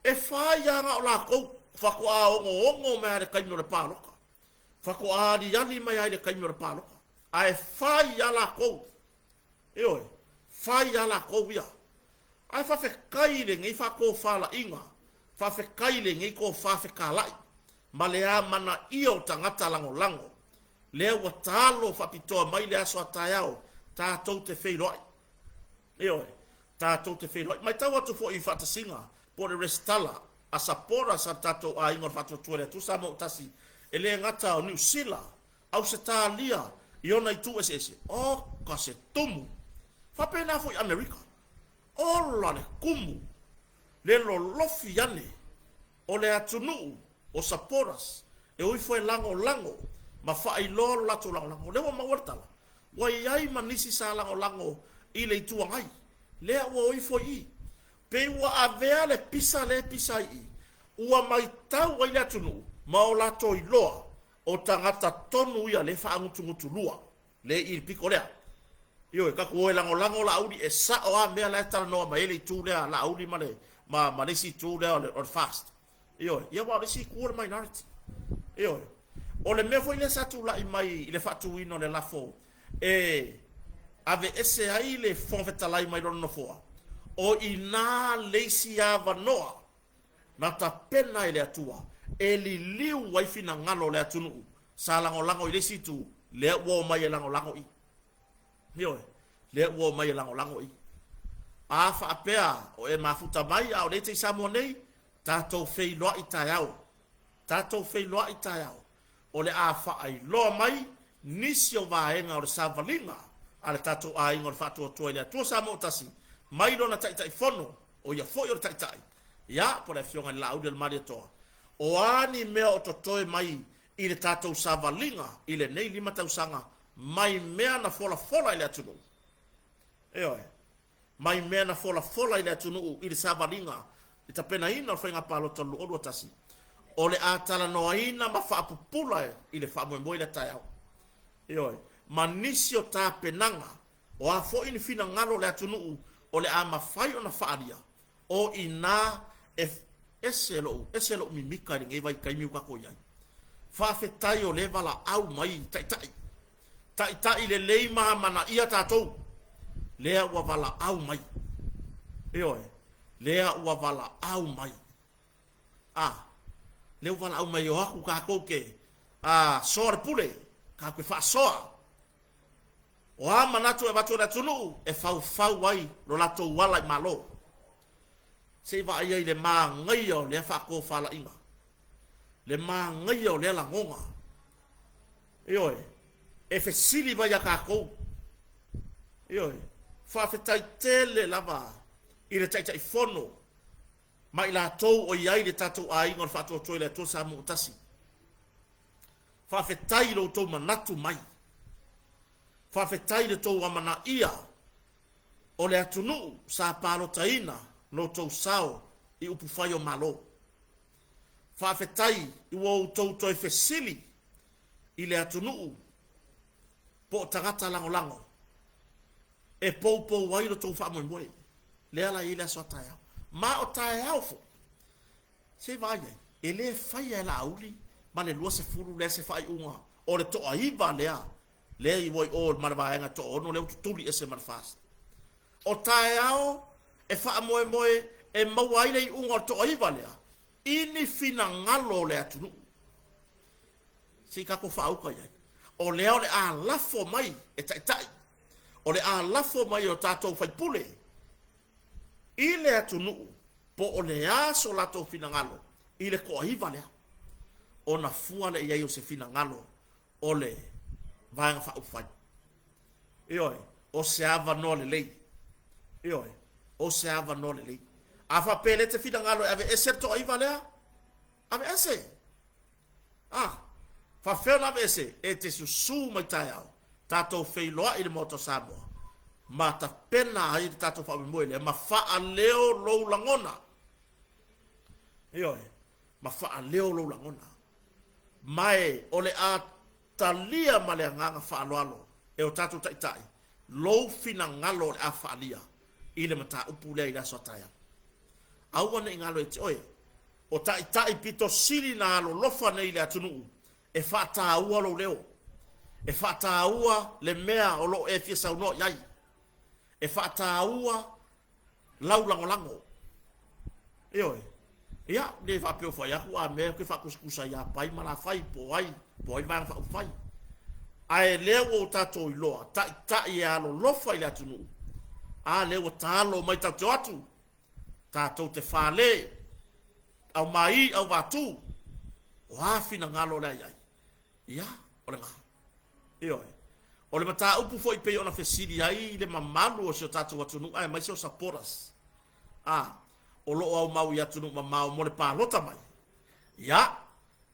e fai ya nga la ko fa ko a o me re kai no le palo fa ko a di yani mai ai le kai no le palo ai fai ala ko fai ala ko via ai fa fe kaile ngai fa ko fala inga fa fe kaile ngai ko fa fe kalai malea mana io tangata lango le wa talo fa pito mai le aso atayao ta to te fe loi ta to te fe loi mai tawa to fo I fa ta singa por restala a sapora sa tato a ingor fa to tuere tu sa mo tasi ele ngata o New Zealand au se talia iona I tu ese ka se tumu fa pena fo America ola le kumu le lo lofi ane o le atunu o saporas e oi foi lango ma fa I lo la tu lango le ma wartala wa ai manisi sa lango I le tu ai le o oi foi pe wa avea le pisa I ua mai tau ai le atunu ma o la to iloa o tangata tonu ia le fa ngutu lua le I piko lea io ka ko lango la audi e sa o a me la tala no ma ele tu le la audi ma le si tu le on fast io wa le si ku minority io o le me foi le sa tu la I mai le fa tu ino le la fo e ave ese ai le fon feta mai no fo o ina le si ava noa na ta pena ile atua eli liu wai fina ngalo le atunu sa lango ile si tu le wo mai lango I le wo mai lango I a fa apea o e mafuta mai a o le te samo nei tato fei loa I taiao o le a fa ai loa mai nisi o vaenga o le savalinga a le tato a ingo le fatu o le atua samo tasi mai do na tai fono o ia foi o tai ya po le fionga la audio le mari toa o ani mea o totoe mai I le tato savalinga I le nei lima tausanga mai mea na fola ile atunu mai mea na fola ile atunu I le savalinga I tapena ina o whainga palo talu o tasi o le atala noaina ma whaapupula i le whaamoe le tai au. Ioi, manisi o tā penanga, o a fo ini fina ngalo le atunuu, o le a mawhai o na whaaria, o ina ese lo mimika ringe vai kaimi kako iai. Whawhetai o le wala au mai, tai le leima mana ia tātou, lea ua wala au mai. Ioi, lea ua wala au mai. Lea ua wala au mai o aku kako ke, soare pule, ka koe wha soa. O a manatu e watu na tunu, e fau wai, lo lato wala i malo. Se wa ai le maa ngai o le wha ko whala inga. Le maa ngai o le la ngonga. Ioi, e fe sili vai a kako. Ioi, wha fetai tele lava, i le taitai fono, ma i la tou o iai le tatou a inga o wha toa toi le to sa mu utasi. Whawhetai lo tau manatu mai. Whawhetai le tau amana ia. O le atunu sa palo taina lo tau sao i upu whai o malo. Whawhetai i wau tau toi whesili i le atunu po tangata lango lango. E pou wai lo tau whamoe moe. Leala i le aso tai au. Ma o tai au fo. Se vai e le whai e la auli. Ma le lua se furu le se fai unga. O le toa iwa lea. Lea i woi o marawaenga toa ono leo tutuli e se marafast. O tae ao e wha moe moe e mauaile i unga o toa iwa lea. Ini fina ngalo le atunu. Si kako wha auka iai. O lea o le a lafo mai e tai. O le a lafo mai o tātou whai pule. I le atunu po o le aso lato fina ngalo. I le koa iwa lea. O na fua le iai o se fina ngalo o le vaenga wha ufai. Ioi, o se ava no le lei. Ioi, o se ava no le lei. A wha pele te fina ngalo ave ese toa iwa lea? Ave ese. Wha whiona ave ese e te susu mai tai au. Tātou wheiloa i le moto Samoa. Ma ta pena ai tātou wha moe le. Ma wha leo lou langona. Ioi, ma wha leo lou langona. Mai o le a talia ma le nganga whaaloalo e o tātou taitai lou fina ngalo le a whaalia i le mata upu lea i la sotaia aua ne ngalo e te oe o taitai pito sili na alo lofa nei le atunuu e whata ua lo leo e whata ua le mea o lo e fia sauno iai e whata ua lau lango e oe ia, ne whapeo whai aku a mea ke whakuskusa ia pai mana whai po ai vang whau whai. Ae leo o tātou i loa, tai e alo lofa i le atunu. A leo o tālo mai tau te atu. Tātou te whāle, au mai, au wātū. O hawhina ngalo lea iai. Ia, o le ngā. Ioi. O le mata upu fo i pei ona whesiri ai, le mamalu o sio tātou atunu, ai mai sio saporas. O loo au mau i atunu mamau mo le pālota mai. Ia,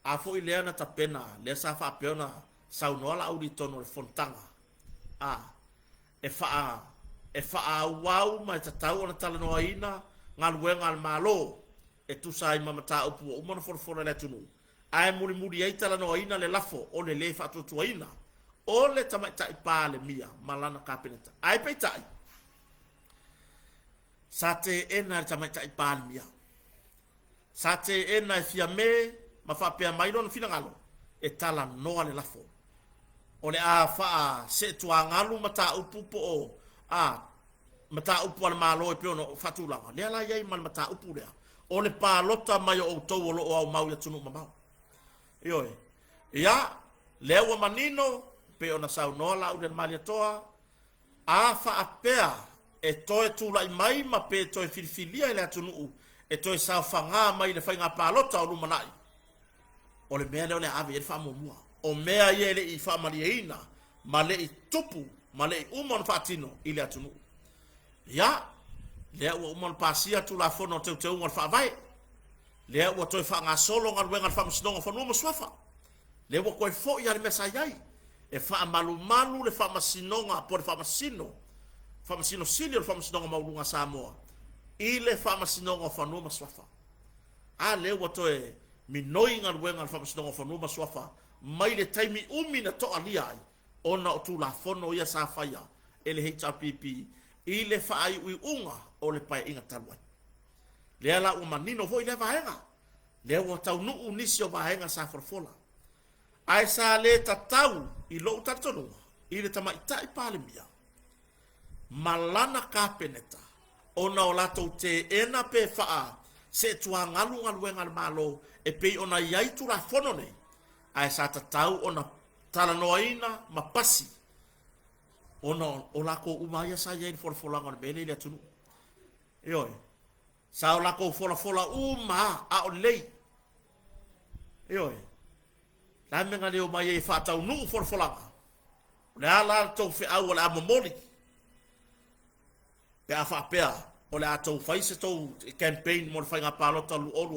a fo i lea na tapena, lea sa wha peona saunoala au di tono le fontanga. E wha wau mai tatau ona tala noa ina, ngā luenga al malo, e tu sa i mamata upu o umana forfora le atunu. Ai muri ai tala noa ina le lafo, o le le whatutua ina, o le tamaitai pā le mia, malana kāpeneta. Ai peitai. Sa te ena le tamaitai pā le mia. Sa te ena e fia me, ma whapea mailo na fina ngalo, e tala noa le lafo. O le a wha se tua ngalu mata upu po o, mata upu ala malo e peono whatulanga. Lea la iei man mata upu lea. O le pālota mai o tau o loo au mau ia tunu mamau. Ioi. Ia, lea ua manino, peona sau noa lau le malia toa, a wha apea, e toe tūlai mai ma pe toe filifilia i le atunu e toe sao whanga mai le whainga pālota o lumanai. O le mea leo le ave e le whamomua. O mea ie le i whamalia ina, ma le i tupu, ma le i umon whatino i le atunu. Ia, lea ua umon pasia tu la fono teu te unga whaavai. Lea ua toi whanga solo ngar wenga whamasinonga whanua maswafa. Lea ua koe fo i ale mesa iai. E whaamalu le whamasinonga po le whamasino. Whamasino sili o le whamasinonga maulunga Samoa. I le whamasinonga whanua maswafa. A lea ua toi minoi ngal wenga fa masdongo fa no maswafa mai le taimi umi na to alia ai ona o tu la fono ia sa faia ele HRPP i le fa ai ui unga o le pai inga talwa le ala o manino vo ile vaenga le o tau nu unisi o vaenga sa forfola ai sa le tatau i lo tatonu i le tama itai palemia malana kapeneta ona o lato te ena pe faa se tua ngalu ngalu malo e pe ona iai tu la fono nei ai sa tatau ona tala noaina mapasi ona o lako umaya sa iai forfola ngal bele le tunu oi sa o lako fola uma a o lei oi la menga le o mai e fatau nu forfola le ala to fe au la momoli pe a fa pea o le atou fai se tou campaign mo fai nga palota lu olu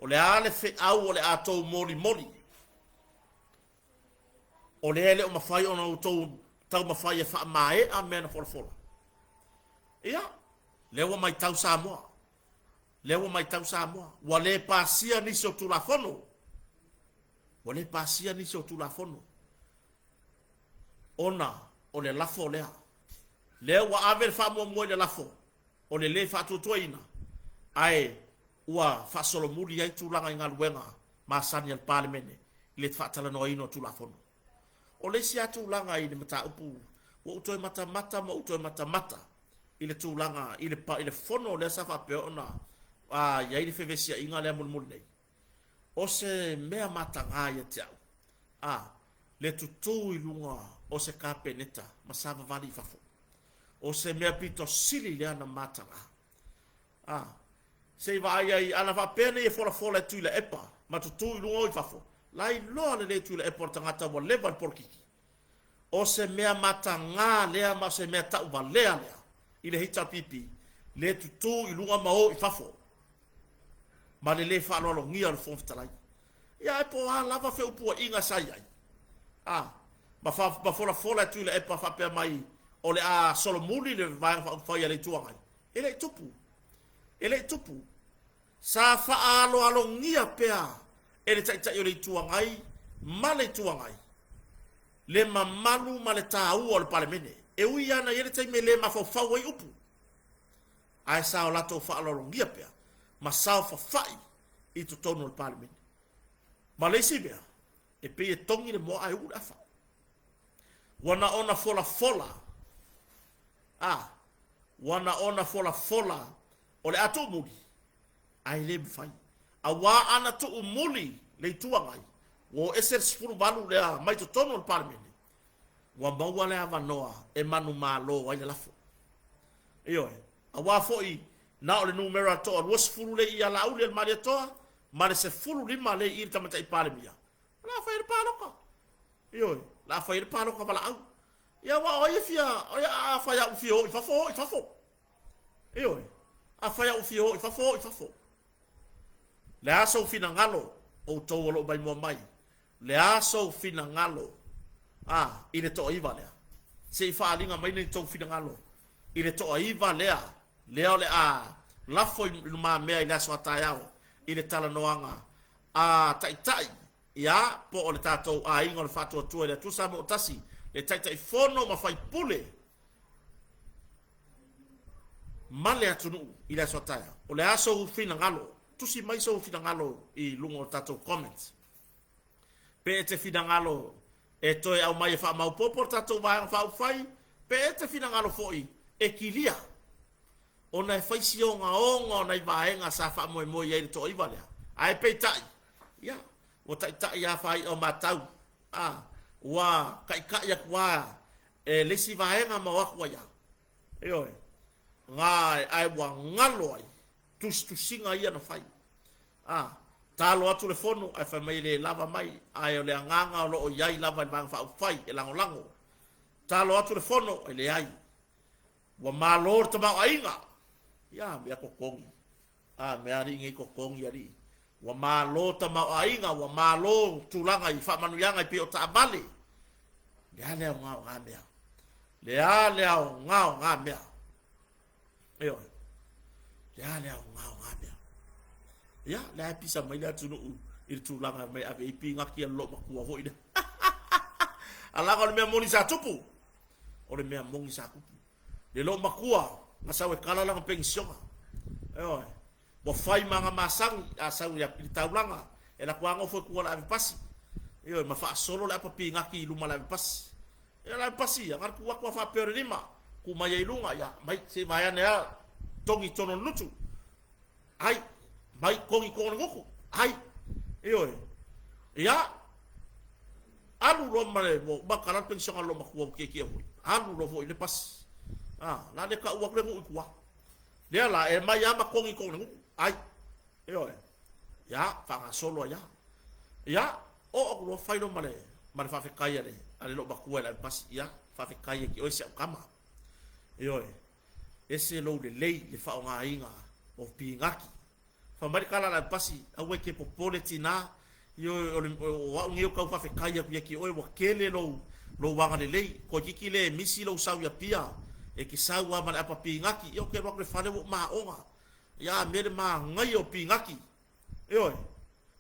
o le ale fe au o le atou moli o le ele o mafai ona o tou tau mafai e fa mai a mena forfola ia le o mai tau Samoa wa le pasia ni so tu la fono ona o le lafo le wa avel fa mo le lafo o le fa tu toina ai wa fa solo muri ai tu langa ngal wenga ma sani al parliament le fa tala no ino tu la fono o le sia tu langa i le mata upu o to mata ile tu langa ile fono le sa fa pe ona ya ile fevesia inga le mul nei o se mea matanga ia te au le tutu i lunga o se kapeneta masava vali fafo o se mea pito sili le ana matanga se vai ai ana va pene e fola tu le epa ma tutu i lunga i fafo lai lo le tu le epa tangata wa level porkiki o se mea matanga lea ma se mea tau va lea ile HRPP le tutu i lunga mao i fafo ma le fa lo ngia le fon talai ya e po lava fe upu inga sai ai ma fola tu le e pa fa pe mai o le a solo muli le va fa ya le tuanga ele tupu sa fa alo ngia pea ele tai o le tuanga ai ma le tuanga ai le mamalu ma le tau o le palemene e ui ana ele tai me le ma fa wai upu ai sa o lato fa alo ngia pea ma sao fa fai i to tono le parliament ma le sibia e pe e tongi le mo ai ura fa wana ona fola wana ona fola o le ato muli ai le fai a wa ana to muli le tuangai wo eser sfuru balu le mai to tono le parliament wa bawa le ava noa e manu malo ai le lafo io a wa foi na o le numero to o was fulu le ia la ule maria to ma se fulu lima le ir tamata i palemia la fa ir paloka io la fa ir paloka bala au ia wa o ia o ia fa ya ufio i fafo io a fa ya ufio i fafo le aso fina ngalo o to lo bai mo mai le aso fina ngalo ile to iva le se fa alinga mai ne to fina ngalo ile to iva leo le la foi ma mea ina so tayao ile tala noanga tai ya po o le tato ingo le fatu tu le tu sa mo tasi le tai fono ma fai pule male atunu ile so taya o le aso fina ngalo tu si mai so fina ngalo i lungo tato comments pe te fina ngalo e toi au mai fa mau popo tato va fa fai pe te fina ngalo foi ekilia ona e faisi o na i vaenga sa fa mo ia to i vale ai pe tai ya o tai ya fai o matau wa kai ya kwa e le si vaenga ma wa ya yo ngai ai wa ngalo ai tu singa ia na fai talo atu le fono ai fa mai le lava mai ai o le nganga o ia lava bang fa fai e lango talo atu le fono e le ai wa malor tama ainga ya me kokongi me ari ngi kokongi ari wa malo tama ainga wa malo tulanga i fa manu yanga i pe o tabale ya le nga me le nga me yo ya le nga me Ya, la pisa mai la tunu il tulanga mai ave ipinga ki lo makua ho ida. Ala ko me moni sa tupu. Ole me moni sa kupu. Le lo makua, masawe kala lang pension. Oi. Bo fai manga masang asau ya pitaulanga. Ela kuanga foi kuala ave pasi. Io ma fa solo la papinga ki luma la pasi. Ela la pasi, ngar kuwa kwa fa per lima. Ku mai ilunga ya, mai se mai ane tongi tono lutu. Ai, mai kongi kongi ngoku. Ai. Io. Ya. Alu lo male mo bakaran pension lo makua ke ke ho. Alu lo fo ile pas. La de ka uak le mo kuwa. Dia la e mai ama kongi kongi. Ai. Io. Ya, fa solo ya. Ya, o lo fai lo male. Male fa fe kaya le. Ale lo makua la pas ya, fa fe kaya ki o se kama. Io. Ese lo le lei le fa nga inga o pingaki. Fa mai kala la pasi awe ke popole tina. Yo wa ngio ka fa fe kaya ki o wa kele lo wanga le lei ko kiki le misi lo sau ya pia e ki sau wa man apa pingaki yo ke ro le fa le ma onga ya mere ma ngai o pingaki yo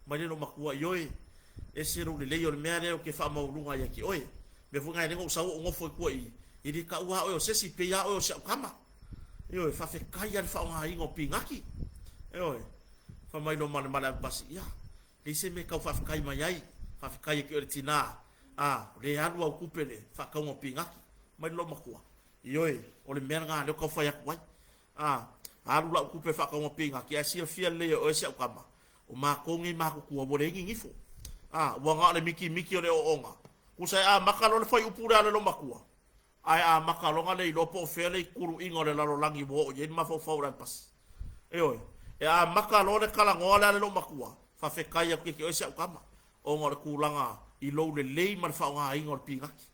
mai no makua yo e siru le lei o le mere o ke fa maulunga ya ki oi me funga ne ngo sau ngo foi ko i di ka wa o se si pe ya o se kama yo fa fe kaya fa nga ingo pingaki yo fa mai no man pasi ya Dise me kau fafikai mai ai, fafikai ki o tina. Le anu au kupele, fakau ngo pingaki, mai lo makua. Ioi, o le merga le kau fai aku ai. Aru la kupe fakau ngo pingaki, asia fia le o ese ukama. O makongi makukua mo le ingi ngifo. Wanga le miki o le o onga. Kusai makalo le fai upura le lo makua. Ai makalo nga le ilopo fele kuru ingo le lalo langi mo o yen mafau pas. Ioi, makalo le kalangola le lo makua. Fa fe kaya ki o se ukama o ngor kulanga I lo le lei mar fa nga ingor pingaki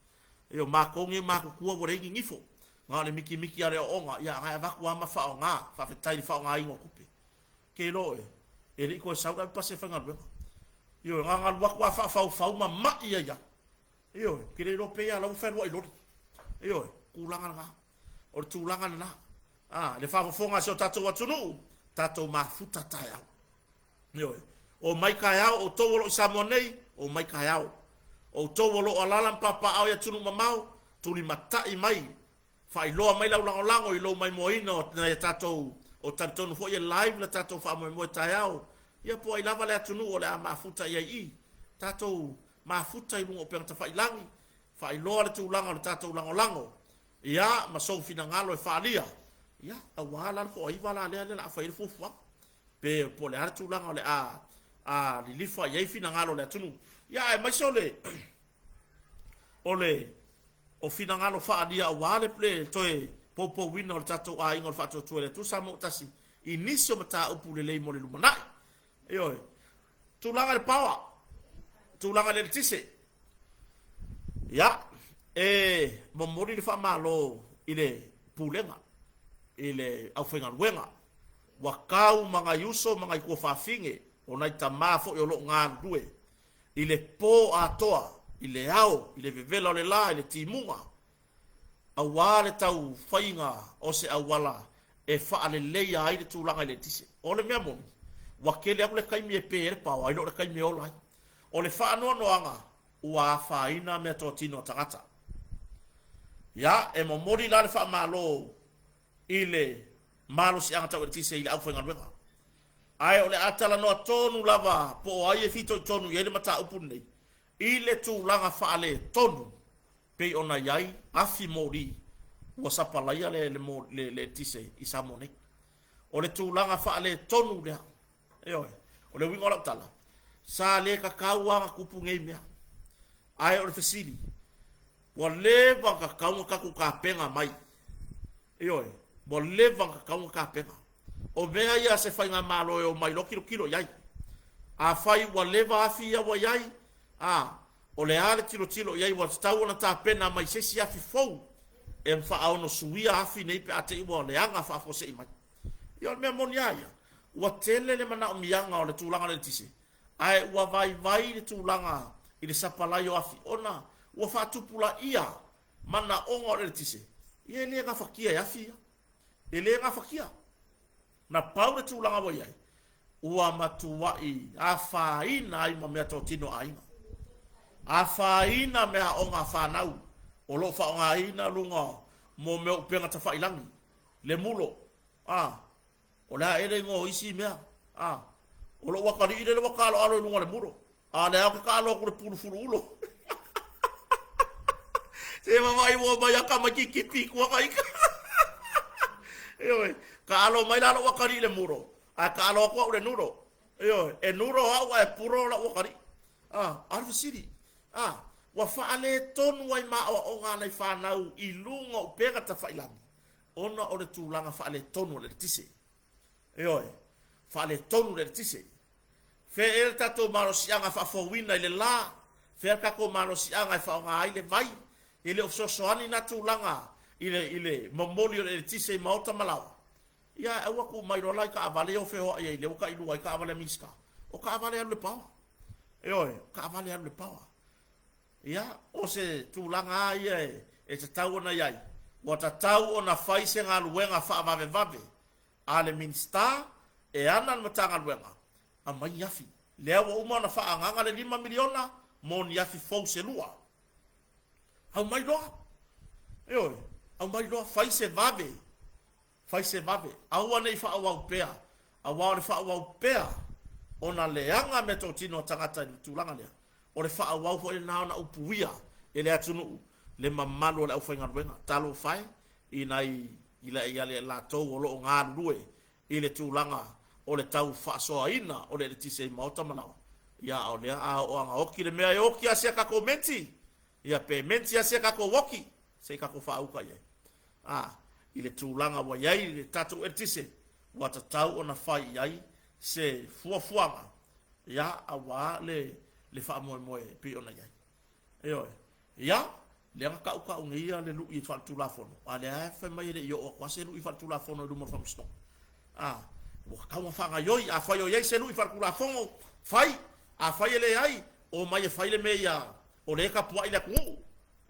e o makongi makukua wo regi ngifo nga le miki ale onga ya nga va kwa ma fa nga fa fe tai fa nga ingor kupe ke lo e ri ko sa ga pase fa nga yo nga wa kwa fa ma ya yo ke le lo pe ya lo fa wo I lo yo kulanga nga o tulanga na le fa fonga so tato wa tunu tato mafuta taya yo o mai kaiao o towolo samonei o mai kaiao o towolo alalam papa au ya tunu mamau tuli matai mai fai loa mai lau lango I lo mai moino na ya tato o tantonu fo ya live la tato fa mo taiao ya po I lava le tunu o le mafuta ya I tato mafuta I mo perta fai langi fai loa le tu lango le tato lango ya maso fina ngalo e falia ya awala fo I vala le la fai fufa pe po le artu lango le li lifa ye fina ngalo le tunu ya e mai sole ole o fina ngalo fa dia wale ple toe popo wino tato ingol fa to le tu samo tasi inisio mata upu le mo le lumana yo tu langa le power tu langa le tise ya momori le fa malo ile pulenga ile au fenga wenga wakau manga yuso manga iko fa finge ona tama fo yo lo nga due ile po atoa ile ao ile vevela le la ile timunga awale tau fainga o se awala e fa ale leia ai tu langa ile tise ole me mon wakele akule kai me pe pa wa ilo kai me ola ole fa no anga wa fa ina me to tino tagata ya e mo mori la fa malo ile malo si anga tau tise ile au fainga wenga ai ole atala no tonu lava po ai fito tonu yele mata upune ile tu langa faale tonu pe ona yai afi mori wasapala ya le tise isamone ole tu langa faale tonu le ole wingola tala sa le ka kawa kupu ngemia ai ole fesili wale baka kawa ka ku ka penga mai wale baka kawa ka penga o mea ia se fai ngā malo e o mai lo kilo yai. A fai wa leva afi ia wa yai. O le ale tilo yai wa stau na ta pena mai sesi afi fau. E mfa au no suia afi nei pe ate iwa o le anga fa afo se imai. Ia mea moni aia. Ua tele le mana o mianga o le tūlanga le tise. Ai ua vai le tūlanga I le sapalai o afi. Ona ua whatupula ia mana onga o le tise. Ia le ngā whakia e afi ia. E le ngā whakia. Na pau le tūlanga wa iai. ua matuai a faina ai ma mea tō tino aina. A faina mea o ngā whanau. O lo wha o ngā ina lunga mo mea upenga ta whailangi. Le mulo. O lea ere ngō isi mea. O lo wakari ire le wakalo alo lunga le mulo. Le au ke ka alo kure puru furu ulo. Se mamai wo mai aka mai kiti kua kai. Eoi, ka alo mai lalo wakari le muro. Ka alo ko ule nuro. Eoi, e nuro au e puro la wakari. Alfa City. Wa faale tonu wai ma o nga nei whanau i lunga o pega ta whailangi. Ona o le tūlanga faale tonu le tise. Eoi, faale tonu le tise. Fe el tato maro sianga whafowina i le la. Fe el kako maro sianga i whaonga ai le vai. Ile o sosoani na tūlanga. Ile mamoli o le tise i maota malawa. Ia aua ku mai rola i ka avale o feho ia ile o ka ilua i ka avale miska. O ka avale anu le pawa. Eoi, ka avale anu le pawa. Ia, o se tūlanga ia e te tau ona iai. Wa ta tau ona whaise ngā luenga wha vave vave. A le minsta e anan matanga luenga. A mai yafi. Lea wa uma na wha anganga le 5 miliona mo ni yafi fau se lua. Au mai loa. Eoi, au mai loa whaise vave. Whaise vave. Au anei wha awau pea. Au ane wha awau pea. Ona leanga me tō tino tangata ni tūlanga lea. O le wha awau fo e nao na upuia. E le atunu le mamalo le au whainga ruenga. Talo whai. I nai ila i ale la tau o loo ngā rue. I le tūlanga o le tau whaasoa ina. O le tise i maota manawa. Ia o lea a o anga oki le mea e oki a sea kako menti. Ia pe menti a sea kako woki. Se kako wha auka ye. I le tūlanga wa iai le tatu e tise. Wa ta tau o na whai iai. Se fuafuanga. Ia a wa le wha moe moe pi ona iai. Eoi. Ia. Le anga ka uka unga ia le lui i wha tulafono. A le ae mai le io o kwa se lui i wha tulafono i luma whamsto. Wa kauma whanga ioi. A whai o iai se lui i wha tulafono. Whai. A whai ele ai. O mai e whai le me ia. O le eka pua i le kungu.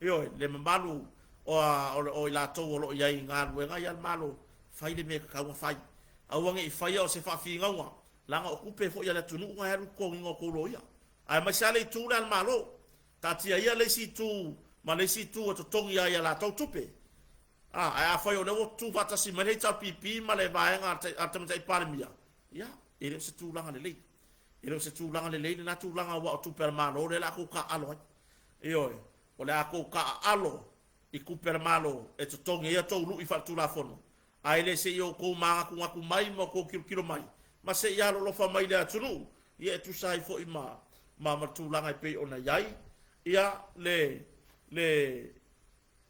Eoi. Le mamalu. O i la tau o lo iai ngā ruenga i al malo. Whai le me ka kauma whai. Awange i whai o se whawhi ngaunga. Langa o kupe fo ia le tunu unga heru ko ngingo kolo ia. Ai mai sale i tūle al malo. Tatia ia le si tū. Ma le si tū o to tongi ia la tau tupe. Ai a whai o le o tū vatasi ma le tau pipi ma le vaenga a tamata i parimia. Ia. E le se tūlanga le lei. E le se tūlanga le lei. Na tūlanga wa o tupe al malo. Le la ko ka alo ai. E oi. O le a ko ka alo. I kupe al malo. E to tongi ia tau lu i wha tūlafono. Ai le se yo ko manga ku ngaku mai mo ko kilo mai. Ma se ia lo fa mai le atunu. Ia tu sai fo i ma matulanga pe ona yai. Ia le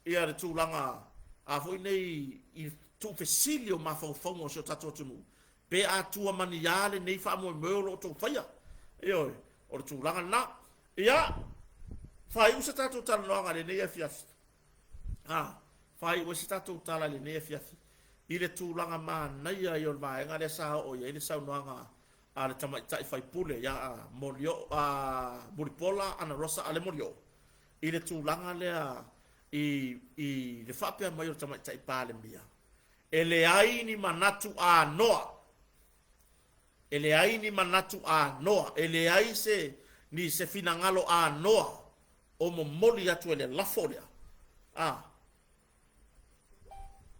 ia le tulanga a fo nei i tu fesilio ma fo fongo so tato tunu. Pe a tua mani yale nei fa mo lo to faya. Io o tulanga na. Ia fai usa tato talanga le nei fias. Fai usa tato tala le nei fias. I le tūlanga mā nei a ion mai ngā le sa o ia i le sau noanga a le tamaitai whai pule ia a morio a Muripola ana rosa a le morio i le tūlanga lea i le whapea mai o le tamaitai pāle mia e le ai ni manatu a noa e le ai ni manatu a noa e le ai se ni se finangalo a noa o mo moli atu e le lafolia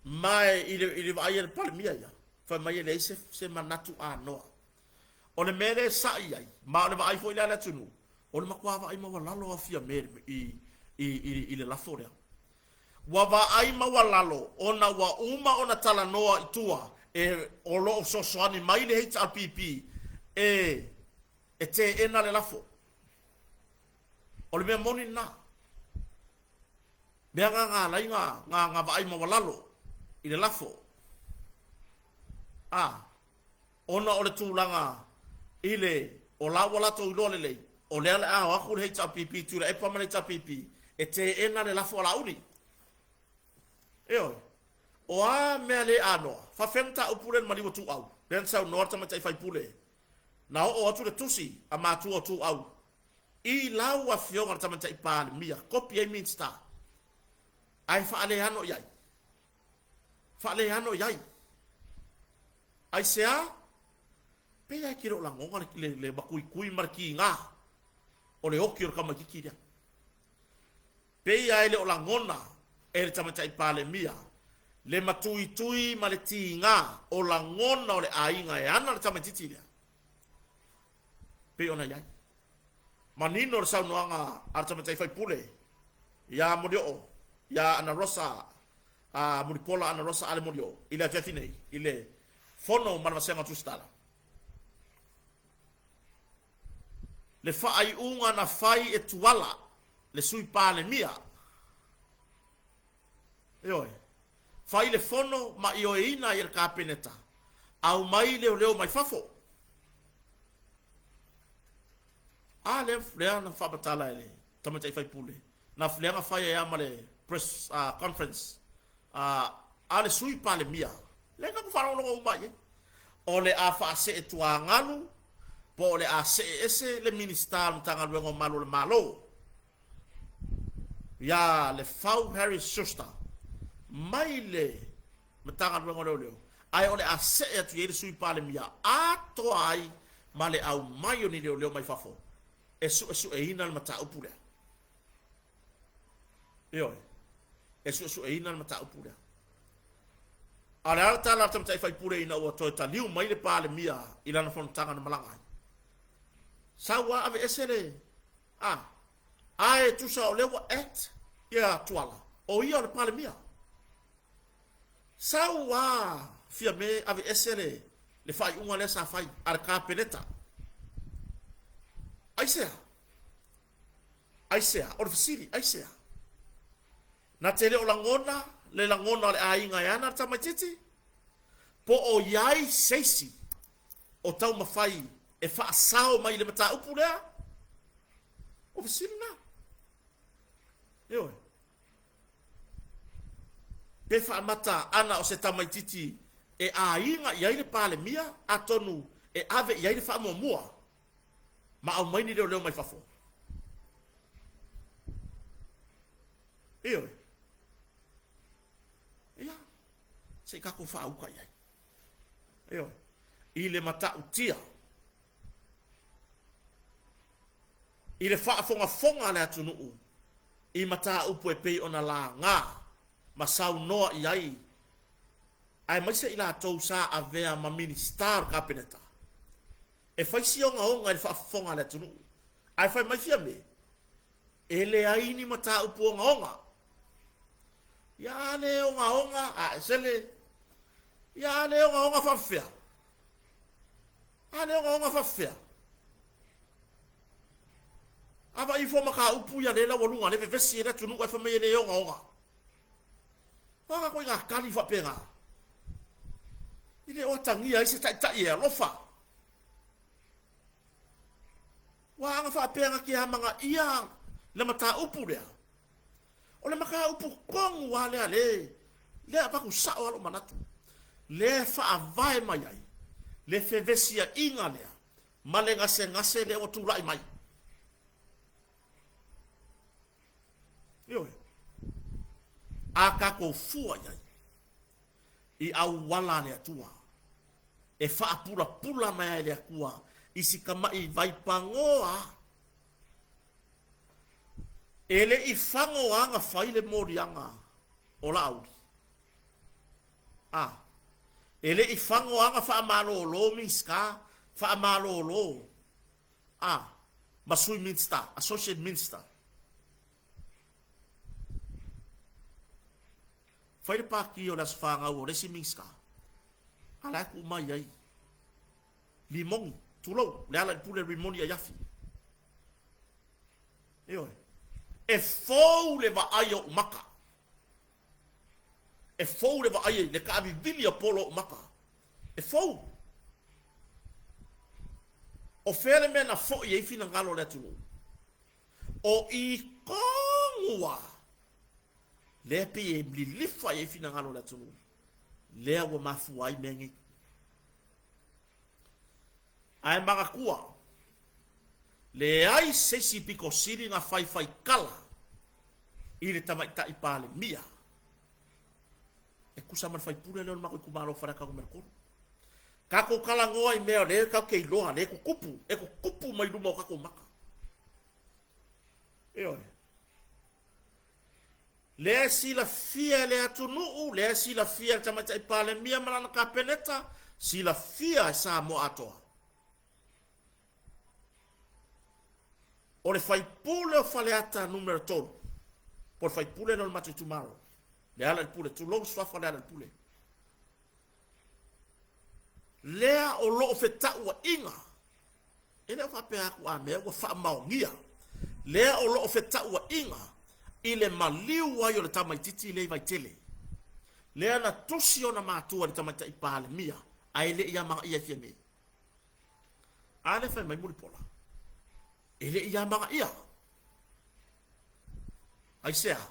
mai ile vai el palmia ya fa mai le se manatu a no o le mere sa ai ma le vai foi la tunu o le makwa vai ma walalo afia mere i le la fore wa va ai ma walalo ona wa uma ona tala noa itua e o lo so ani mai le HRPP e te ena le lafo o le me moni na me nga la nga vai ma walalo i le lafo. Ona o le tūlanga i le o la wala to ilo lei. O le ale a aku le HRPP tu le e pamane HRPP e te ena le lafo ala uni. Eo. O a mea le anoa. Fa femta upule mali o tu au. Ben sau norta ma tai fai pule. Na o atu le tusi a ma tu o tu au. I lau a fionga ta ma tai pale mia. Kopi e minsta. Ai fa ale ano yai. Fa le ano yai. Ai sea Pe ai kiro la ngonga le bakui kui marki nga. O le oki o kama kiki dia. Pe ai le o la ngona e le tamatai pale mia. Le matui tui ma le ti nga o la ngona o le ainga e ana le tamatiti dia. Pe ona yai. Manino le saunoanga ar tamatai fai pule. Ya modio. Ya ana rosa. Muripola ana rosa ale modio. Ile afiafinei. Ile fono manavasenga tustala. Le fai unga na fai e tuala. Le sui pale mia. Eoi. Fai le fono ma io e ina i ka peneta. Au mai leo mai fafo. Le ana fa batala ele. Tamatai fai pule. Na fleanga fai e amale press conference. Ale sui pale mia. Le ka ku fara no mai. Ole a fa se e tua ngalu. Po le a se ese le minister mtanga luengo malo le malo. Ya le fau Harry Schuster. Mai le mtanga luengo leo. Ai ole a se e tu yele sui pale mia. Ato ai male au mai oni leo mai fafo. Esu e ina le mata upule. Yo. Esu e ina le mata upule. Ale alta la tamta fai pule ina o to ta liu mai le pale mia ila na fon tanga na malanga. Sawa ave esere. Ai tu sa lewa et. Ya tuala. O ia le pale mia. Sawa fia me ave esere. Le fai unga le sa fai ar ka peneta. Aisea. O le fasiri, aisea. Na tele o langona, le langona le ainga yana ta matiti. Po o yai seisi. O tau mafai e fa sao mai le mata upu lea. O fasiri na. Yo. Pe fa mata ana o se tamaititi e ainga yai le pale mia atonu e ave yai le fa mua. Ma au mai ni leo mai fafo. Iyo. Ia. Se kako fa uka yai. Iyo. Ile mata utia. Ile fa fonga le atunu. I mata upu e pei ona la nga. Masau noa yai. Ai mai se ila tou sa avea ma minister kabineta. E fai si onga ele fa fonga le tunu. Ai fai mai fia me. Ele ai ni mata upu onga. Ya le onga sele. Ya le onga fa fia. Ale onga fa fia. Aba i fo maka upu ya le la walunga le vesi le tunu fa me le onga. Wanga ko nga kali fa penga. Ile o tangia ise tai e lofa. Wanga fa penga ki manga ia le mata upu lea. O le maka upu kong wale ale. Le apa ku sa o manatu. Le fa avai mai ai. Le fevesia inga lea. Male ngase le o tulai mai. Yo. Aka ko fua ai. I au wala le atua. E fa pula mai le akua. Isi kama i vai pangoa. Ele i fango anga faile morianga. Ola audi. Ele i fango anga fa amalo lo minska. Fa amalo lo. Masui minsta. Associate minsta. Faile pa ki o las fanga o resi minska. Ala ku mai ai. Limong. Tulo, le ala pule rimoni a yafi. E fou le va ayo maka. E fou le va ayo le ka vivili apolo maka. E fou. O fere mena fo i fina ngalo le tu. O i kongua. Le pe e lifa i fina ngalo le tu. Le wa mafu ai mengi. Ai magakua. Le ai sesi piko siri nga fai kala. I le tamaita i pale mia. E kusa man fai pule leo mako i kumaro faraka ko merkoro. Kako kalangoa i mea le ka ke loa le ku kupu mai luma o kako maka. Oi. Le sila fia le atunu le sila fia tama tai pale mia malana ka peneta sila fia sa mo atoa. O le fai pule o fale ata numero tolu. Por fai pule no matu tumaro. Le ala il pule tu long swa fale ala il pule. Lea o lo feta ua inga. Ene o fape aku a mea ua faa maongia. Lea o lo feta ua inga. Ile maliu wa yo le tamaititi le vai tele. Lea na tusi o na matua le tamaita ipale mia. Aile ia maa ia fiene. Ale fai mai muri pola. Ele ia maa ia. Aisea.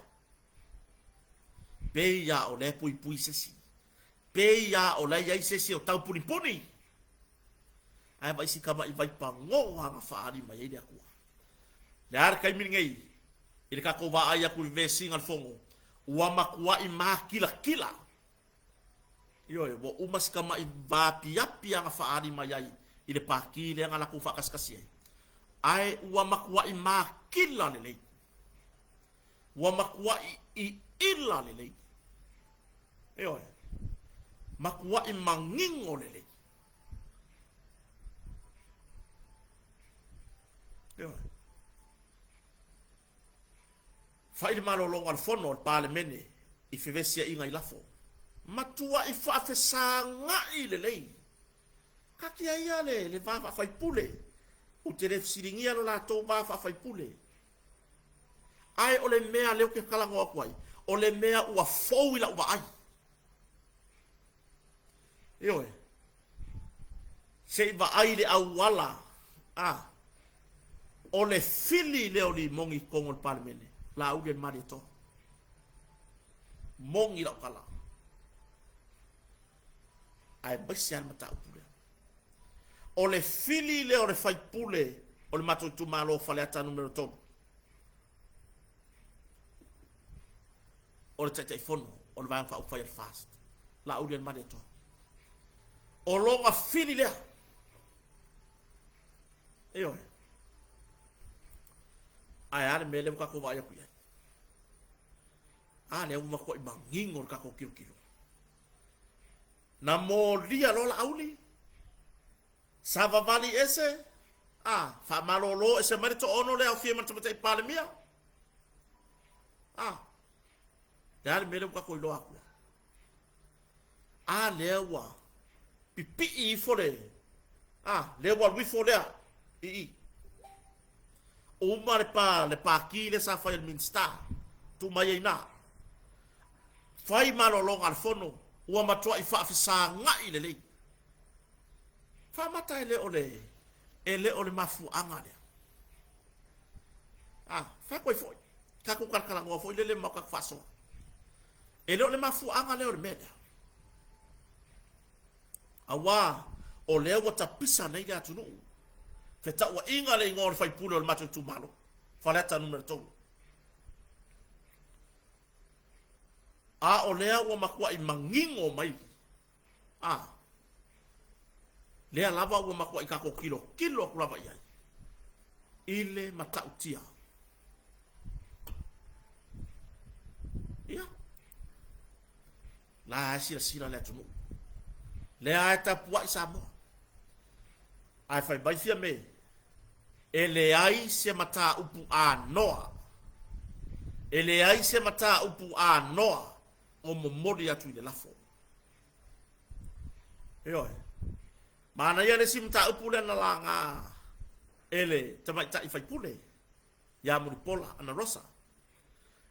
Peia o le pui pui sesi. Peia o le ia sesi o tau puni puni. Ai vai si kama i vai pango hanga faari mai ele akua. Le ar kai minngei. Ile ka ko va aya ku vesi ngal fongo. Ua makua i ma kila kila. Yo bo umas kama i va pia pia nga faari mai ai. Ile pa kile nga la ku fa kaskasi. Ai ua makua i ma kila le. Ua makua i ila le. Yo. Makua i mangingo le. Yo. Fai malo longo al fono al parlemene i fevesia inga i lafo. Matua i fafe sanga i le lei. Kaki aia le vafa fai pule. U te ref siringia no la tau vafa fai pule. Ai o le mea leo ke kalango akuai. O le mea ua fau ila ua ai. Ioe. Se iwa ai le au wala. O le fili leo li mongi kongo al parlemene. La ugen mari to. Mongi la kala. Ai basian mata upule. O le fili le o le fai pule o le matu tu malo fale ata numero to. O le tete fono o le vanga fa fast. La ugen mari to. O longa fili le. Eo. Ai ale mele ka ko vaya kuya. Ale uma ko mangingo ka ko kilo. Na mo dia lo la auli. Sava vali ese. Fa malolo ese marito ono le afia man tama pale mia. Dal mele ka ko lo aku. Lewa. Pipi I fole. Lewa wi fole. I. Uma le pa ki le sa fa il minsta. Tu mai na. Fai malolo al fono. Ua matua I fa afisa ngai le. Fa mata ele ole mafu anga le. Fa koi foi. Ka ku kala ngo foi le maka faso. Ele ole mafu anga le ole meda. Awa o le wa tapisa nei ga tunu. Feta wa inga le ngor fai pulo ole matu tu malo. Faleta numero to. O lea ua makua I mangingo mai. Lea lava ua makua I kako kilo aku lava iai. Ile matautia. Ia. La sila lea tunu. Lea eta pua I Samoa. Ai fai bai fia me. Ele ai se mata upu noa. Ele ai se mata upu noa. O momori atu I le lafo. Eo. Mana ia le simta upule na langa. Ele tamaita I fai pule. Ya muri pola ana rosa.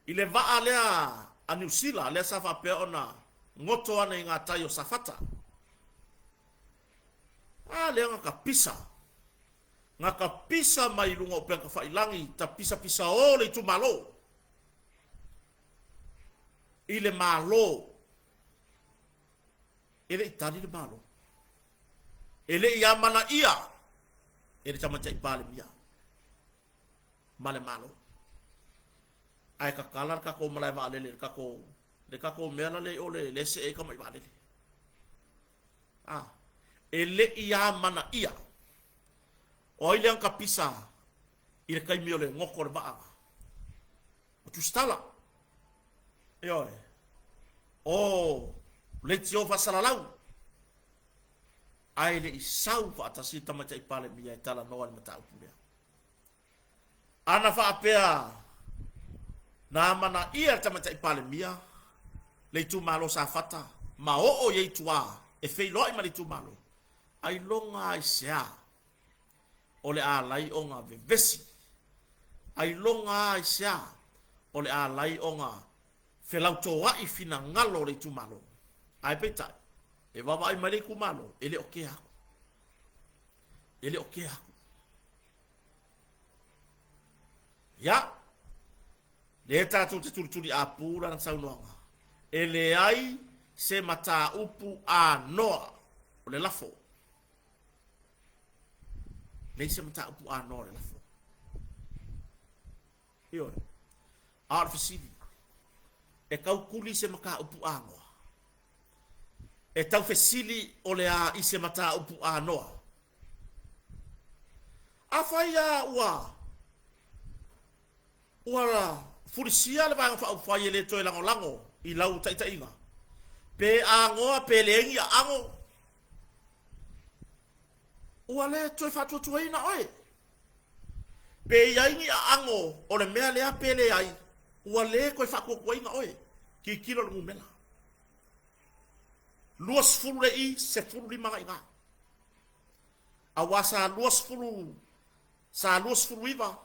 Ile vaa lea a New Zealand lea safa pe ona ngoto ana inga tayo safata. Lea ngaka pisa. Ngaka pisa mai lunga upe ka failangi ta pisa ole itu malo. Ile malo. Ele itali le malo. Ele ia mana ia. Ele chama chai pale mia. Male malo. Ai ka kalar ka ko malai va le ka ko le ka ko mela le ole le se ka mai va le. ele ia mana ia. O ile ang kapisa, ile kai miole ngoko le baa. O tu stala. Ioe. O, le tio fasalalau. Ai le isau fa atasi tamata ipale mia itala noa le mata upulea. Ana fa apea, na mana ia tamata ipale mia, le tu malo sa fata, ma o ye tua, e fei loi ma le tu malo. Ai longa ai sea, o le a lai onga vevesi. Ai longa ai sea, o le a lai onga felau toa i fina ngalo le tu malo. Ai peta, e wawa ai male ku malo, ele oke aku. Ele oke aku. Ya, le tatu te turi a pura na saunoanga. Ele ai se mata upu a noa, o le lafo. Le se mata upu a noa le lafo. Io, arfisidi. E kau kuli se maka upu a noa. E tau fesili o le a i se mata upu a noa. A whaia ua. Ua furisia le vanga wha whaia le toi lango lango i lau taita inga. Pe a ngoa pe leengi a ango. Ua le toi whatua tua ina oe. Pe iaingi a ango o le mea lea pe le ai. Ua le koe whakua kua inga oe. Ki kilo le mumela. Luas fulu le i se fulu li manga inga. Awa sa luas fulu. Sa luas fulu iwa.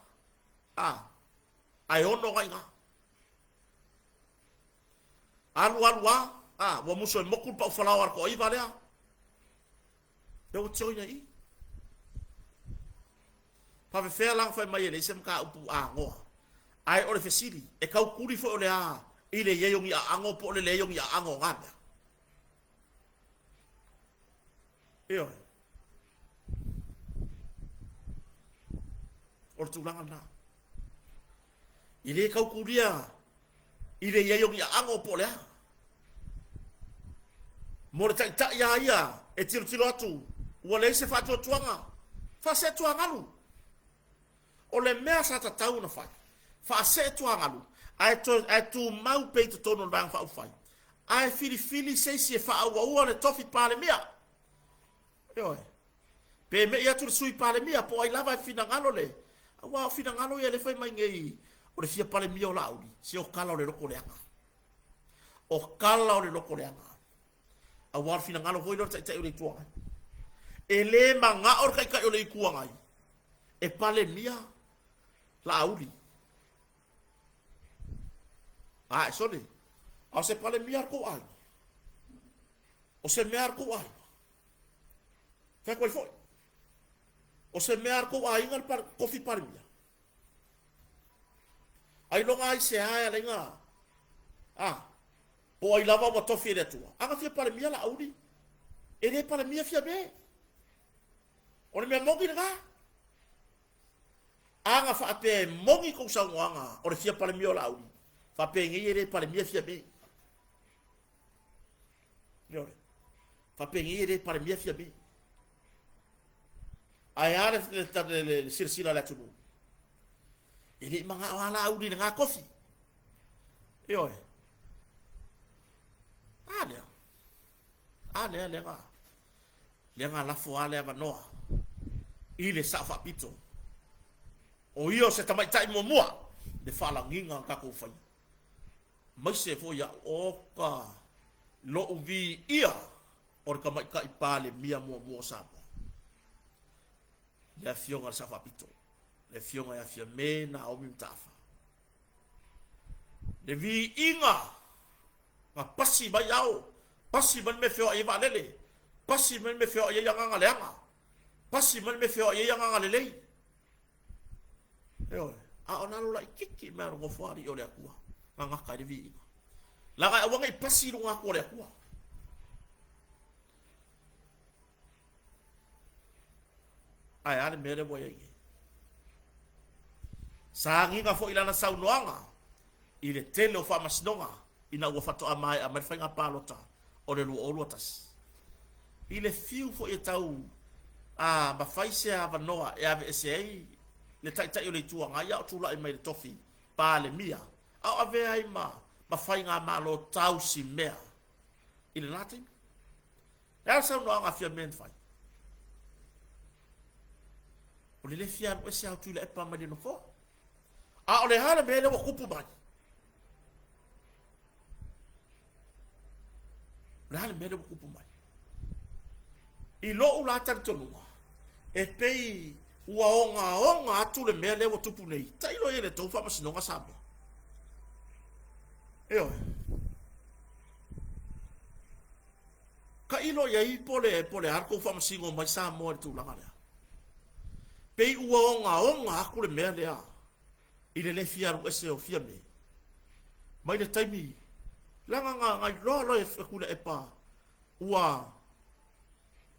Ai ono ga inga. Alu wa muso e mokul pa ufalawar ko iwa lea. Deo tio ina i. Pa fea lang fai mai ele se mka upu a ngoa. Ai ore fesili. E kau kuri fo ole a. Ile yeyongi a ango po ole leyongi a ango ngana. Io. Ortulangan na. Ile kau kuria. Ile yeyongi a ango po ole a. Mora tak ya ia. E tiro atu. Wale se fatua tuanga. Fa se tuanga lu. Ole mea sa tatau na fai. Fa se tuanga lu. Ai tu mau peito tono bang fa ufai. Ai fili se se fa ua le tofi pale mea. Oi. Pe me ia tu sui pale mea po ai lava fina ngalo le. Wa fina ngalo ia le fai mai ngei. O le fia pale mea o laudi. Se o kala o le loko leanga. O kala o le loko leanga. A war fina ngalo voi lo tai o le tuanga. E le manga or kai o le ikuangai. E pale mea laudi. Sorry. O se pale mea ko ai. O se mea ko ai. Fai qual foi? O se mea ko ai ngal par kofi par mia. Ai longa ai se ai alenga. O ai lava wa tofi le tua. Anga fia par mia la audi. E le par mia fia be. O le mea mongi nga. Anga fa ape mongi ko sa nganga. O le fia par mia la audi. Fa pe ngi le par mia fia be. Yore. Fa pe ngi le par mia fia be. Ai are le silsila la tunu. Ele manga wala audi nga kofi. Io. Ale nga. Le nga la fo ale va noa. Ile sa fa pito. O io se tamai tai mo mua. De fala nginga ka ko fai. Mai se fo ya o ka lo uvi ia. Or ka mai ka ipale mia mo sa. Le afionga sa fapito. Le fionga ya fia me na o mimtafa. Le vi inga. Ma pasi ba yao. Pasi man me fio e valele. Pasi man me fio e yanga leanga. Pasi man me fio e yanga lele. Yo. A ona lo la kiki me ro fori o le akua. Nga ka de vi. La ga wanga i pasi lo nga ko le akua. Ai ale mere boya ye. Sangi nga fo ilana saunoanga. Ile tele o fa masnonga ina ua fato amai a mai fainga palota o le lu oluatas. I le fiu fo e tau a mafaise a vanoa e ave ese ai le tai o le tua ngai au tula i mai le tofi pa le mia au ave ai ma fai ngā malo tau si mea i le nāting e au sau noa ngā fia men fai o le fia no ese au tula e pa mai no fo a o le hala me le wa kupu mai le hala me le wa kupu mai i lo ula tantonua e pei ua onga atu le mea lewa tupu nei tailo e le tau wha masinonga sama eo ka ilo ia i pole harko wha masingo mai sa moa le tūlanga lea pei ua onga aku le mea lea i le fia ru ese o fia me mai le taimi langa ngai lo e kula e pa ua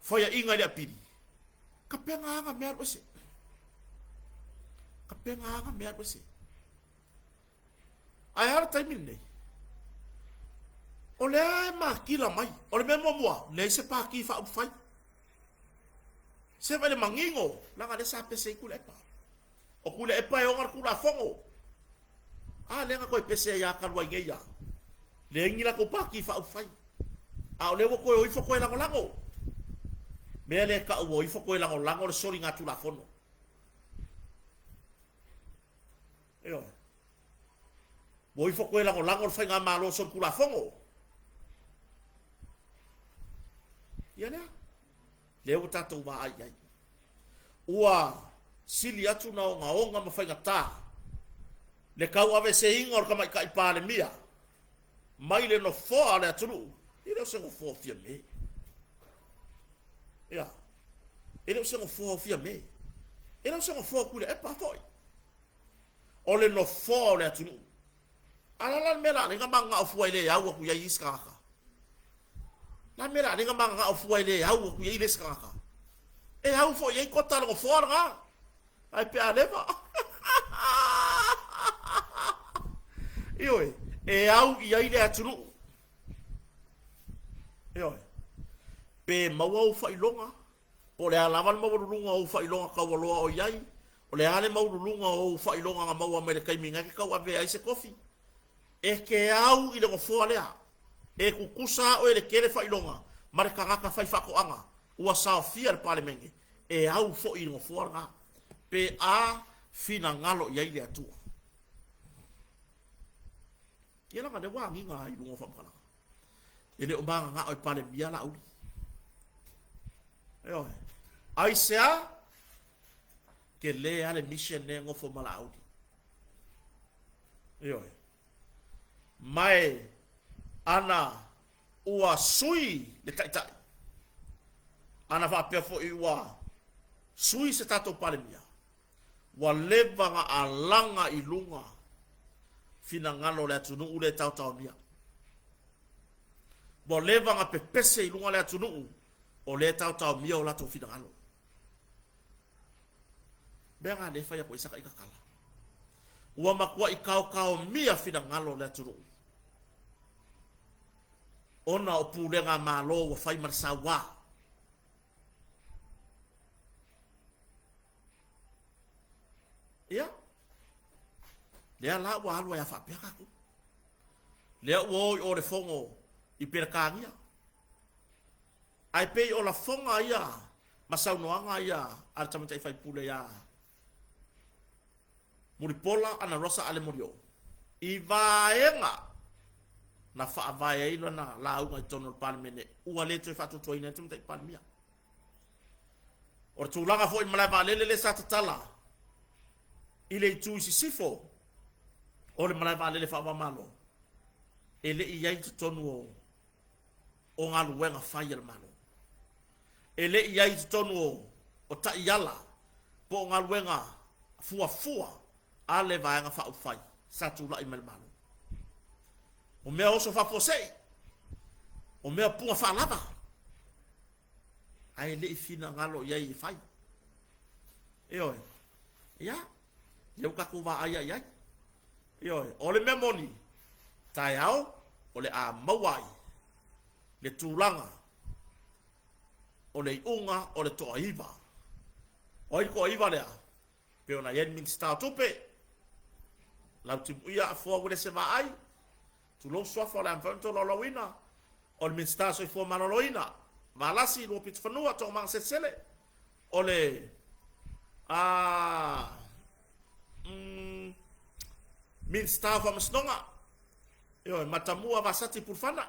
faya inga le apiri ka penga anga mea ese ka penga anga mea ese ai har taimi nei o le ma kila mai o le memo mua nei se pa ki fa fai se vale mangingo langa le sa pese kula e pa o kula e pa e ongar kula fongo a lenga ko pese ya ka wa ngeya le ngira ko pa ki fa fai a o le wo ko o ifo ko la lango me le ka o ifo ko lango le soli ngatu la fono eo wo ifo ko lango fa nga malo so kula fongo ya le o tatu wa ai ua sili atu na onga ma fa nga ta le kau ave se ingor ka mai kai pa le mia mai le no fo ale atu ile se ngo fo fia me ya ele se ngo fo fia me ele se ngo fo kule e pa foi ole no fo le atu ala la mera ni ngama nga fu ile ya ku ya iska ka la mera ni ngama nga fu ile ya ku ya ile iska ka e ha fo ye ko ta ngo fo nga ai pe aleva io e au ia ile atu io pe mau fa ilonga o le ala mal mau lunga o fa ilonga ka waloa o yai o le ale mau lunga o fa ilonga nga mau me le kai minga ke ka wa ve ai se kofi e ke au ile go fo alea e ku kusa o le kele fa ilonga mare ka ka fa fa ko anga ua sa fia le parlemente e au fo i go fo nga pe a fina ngalo yai le atu yela ka de wa nginga i lunga fa kala ele o banga nga o pale bia la u eo ai sea ke le ale mission ne ngofo mala audi eo mai ana ua sui le tai ana va pe fo iwa sui se tato pale bia wa leva nga alanga ilunga fina ngalo le tunu ule tau bia bo leva nga pepese ilunga le tunu o le tau mia o la to fina ngalo benga le fa ya ko isaka ikakala ua makua ikau mia fina ngalo le tunu ona o pulenga malo wa fai marsawa ya le la wa halwa ya fa peka ko le wo o le fongo i perkangia ai pei o la fonga ia masau noanga ia al tamata fai pule ya muripola ana rosa ale morio i vaenga na fa vai ilo na la unga tono palmene ua le te fa to ina tamata palmia or tu langa fo i mala valele le sa tala ile tu si sifo o le mala valele fa va malo ele i ai tonu o ngalu wenga fire malo ele i ai tonu o ta yala po ngalu wenga fua ale va nga fa ufai sa tu la i malo o mea oso fa fosei o mea punga fa lava ai le fina ngalo ia i fai eo ya eu ka ku va ai eo o le memoni tai au o le a mawai le tulanga o le unga o le toa iwa. O i ko iwa lea. Pe ona yen min sta tupe. Lau timu ia a fua wile se maai. Tu lo swafa le amfanto lo lawina. O le min sta so i fua maloloina. Malasi lo pit fanua to mang sesele. O le min sta fa masnonga. Yo matamua vasati purfana.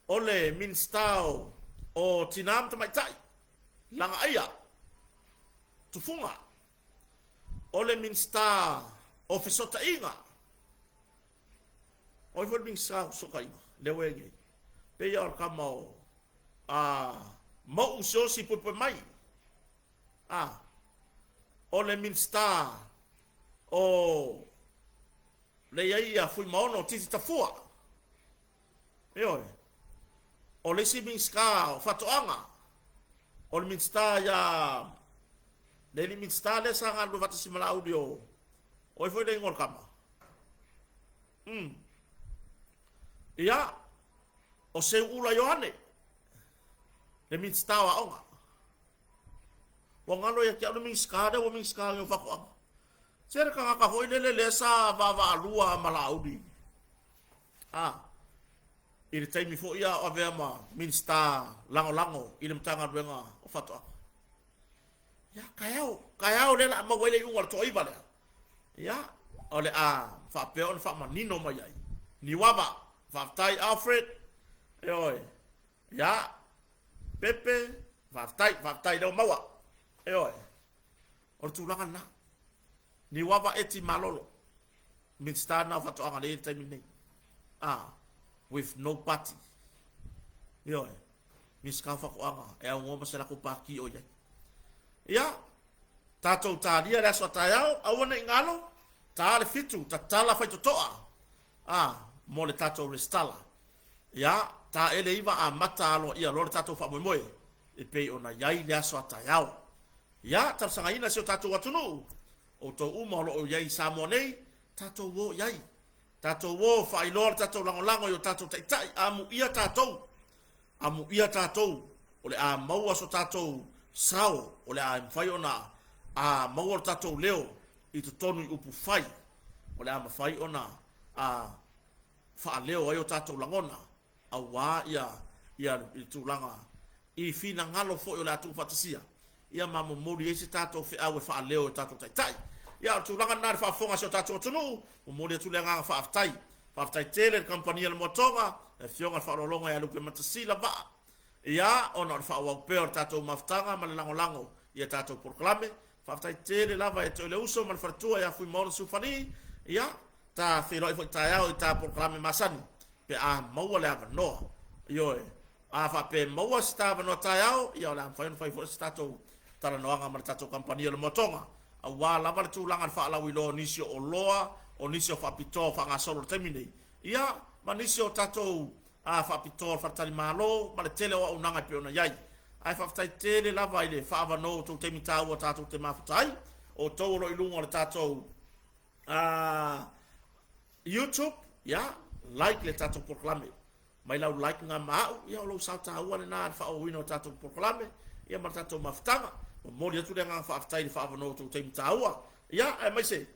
O le min sta o tinam tamaitai. Langa aya. Tufunga. Ole min sta o fesota inga. O fo min sta soka inga. Lewenge. Pe ya kama mo uso si pupu mai. Ole min sta o le ia fui maono titi tafua. Yo. Ole si min sta fatoanga. Ole min sta ya Leli min sta le sanga lu vata simala audio. Oi foi de ngor kama. Ia o se ula Yohane. Le min sta wa onga. Wangalo ya kia min sta de wo min sta yo fako. Sere ka ka hoi le sa va lua mala audi. Ile taimi fo ia o vema min sta lango ile mtanga duenga o fato. Ya kayao le la ma wele yung to iba le. Ya ole fa peon fa manino mai ai. Ni waba fa tai Alfred. Oi. Ya Pepe fa tai do mawa. Oi. Or tulangan na. Ni waba eti malolo. Min sta na fa to anga le time ni. With no party. Oi. Miska fa ko anga e ngoma sela ko paki o yai. Ya, tatou talia le aso taiao, awana ingalo, ta le fitu, ta tala fai totoa. Mo le tatou restala. Ya, ta ele iwa a mata alo ia lo le tatou fa moe. E pei ona yai le aso taiao. Ya, ta sanga ina se tatou watunu. O to uma lo o yai samo nei, tatou wo yai. Tatou wo fa ilo tatou lango yo tatou tai amu ia tatou. Amu ia tatou. Ole a maua so tatou sao ole a mfai ona a mawar tatou leo i to tonu i upu fai ole a mfai ona a fa leo ayo tatou langona a wa ia i tu langa i fina ngalo fo ole atu fatasia ia mamo mori ese tatou fe awe fa leo tatou tai ia tu langa na fa fonga so tatou tunu o mori tu langa fa aftai tele company le motonga e fionga fa longa ya lupe matasila ba ia ona fa wa per tatou maftanga ma lango ia tatou proklame fa tai tere lava e tole uso mal fartua ia fui mor sufani ia ta filo i ta ta proklame masani pe a maua le ava no io fa pe maua sta no ta ia la fa fo tatou tara noanga ma tatou company le motonga a wa lava tu langa fa la wilo nisio o loa o nisio fa pito fa nga solo termine ia ma nisio tatou fa pitol fa tali malo ma le tele o unanga pe ona yai ai fa tai tele lava ile fa va no to te mitau o tatou te mafutai o to ro ilunga le tatou YouTube ya like le tatou proclame mai lau like nga mau ya lo sa ta wa na fa o wino tatou proclame ya ma tatou mafutanga mo le tu le nga fa tai fa va no to te mitau ya ai mai se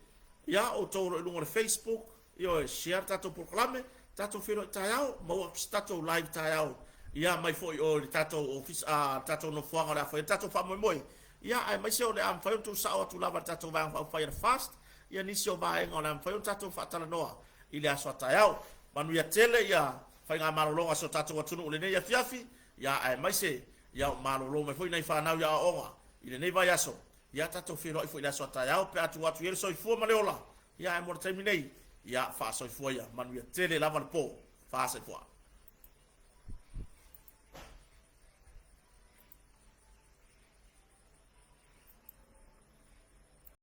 ya o to ro ilunga le Facebook yo share tatou proclame tatou fero taiao mo tatou live taiao ia mai foi o tatou office tatou no fuanga la foi tatou fa moi ia ai mai se o le am foi tu sa o tu lava tatou va fa fast ia ni se o va en ona foi tatou fa tala noa ile aso taiao manu ia tele ia fa nga malolo aso tatou tunu le ne ia fiafi ia ai mai se ia malolo mai foi nei fa na ia onga ile nei vai aso ia tatou fero foi ile aso taiao pe atu ia so fu maleola ia ai mo terminei ia fa so foi ia manu ia tele lava po fa se foi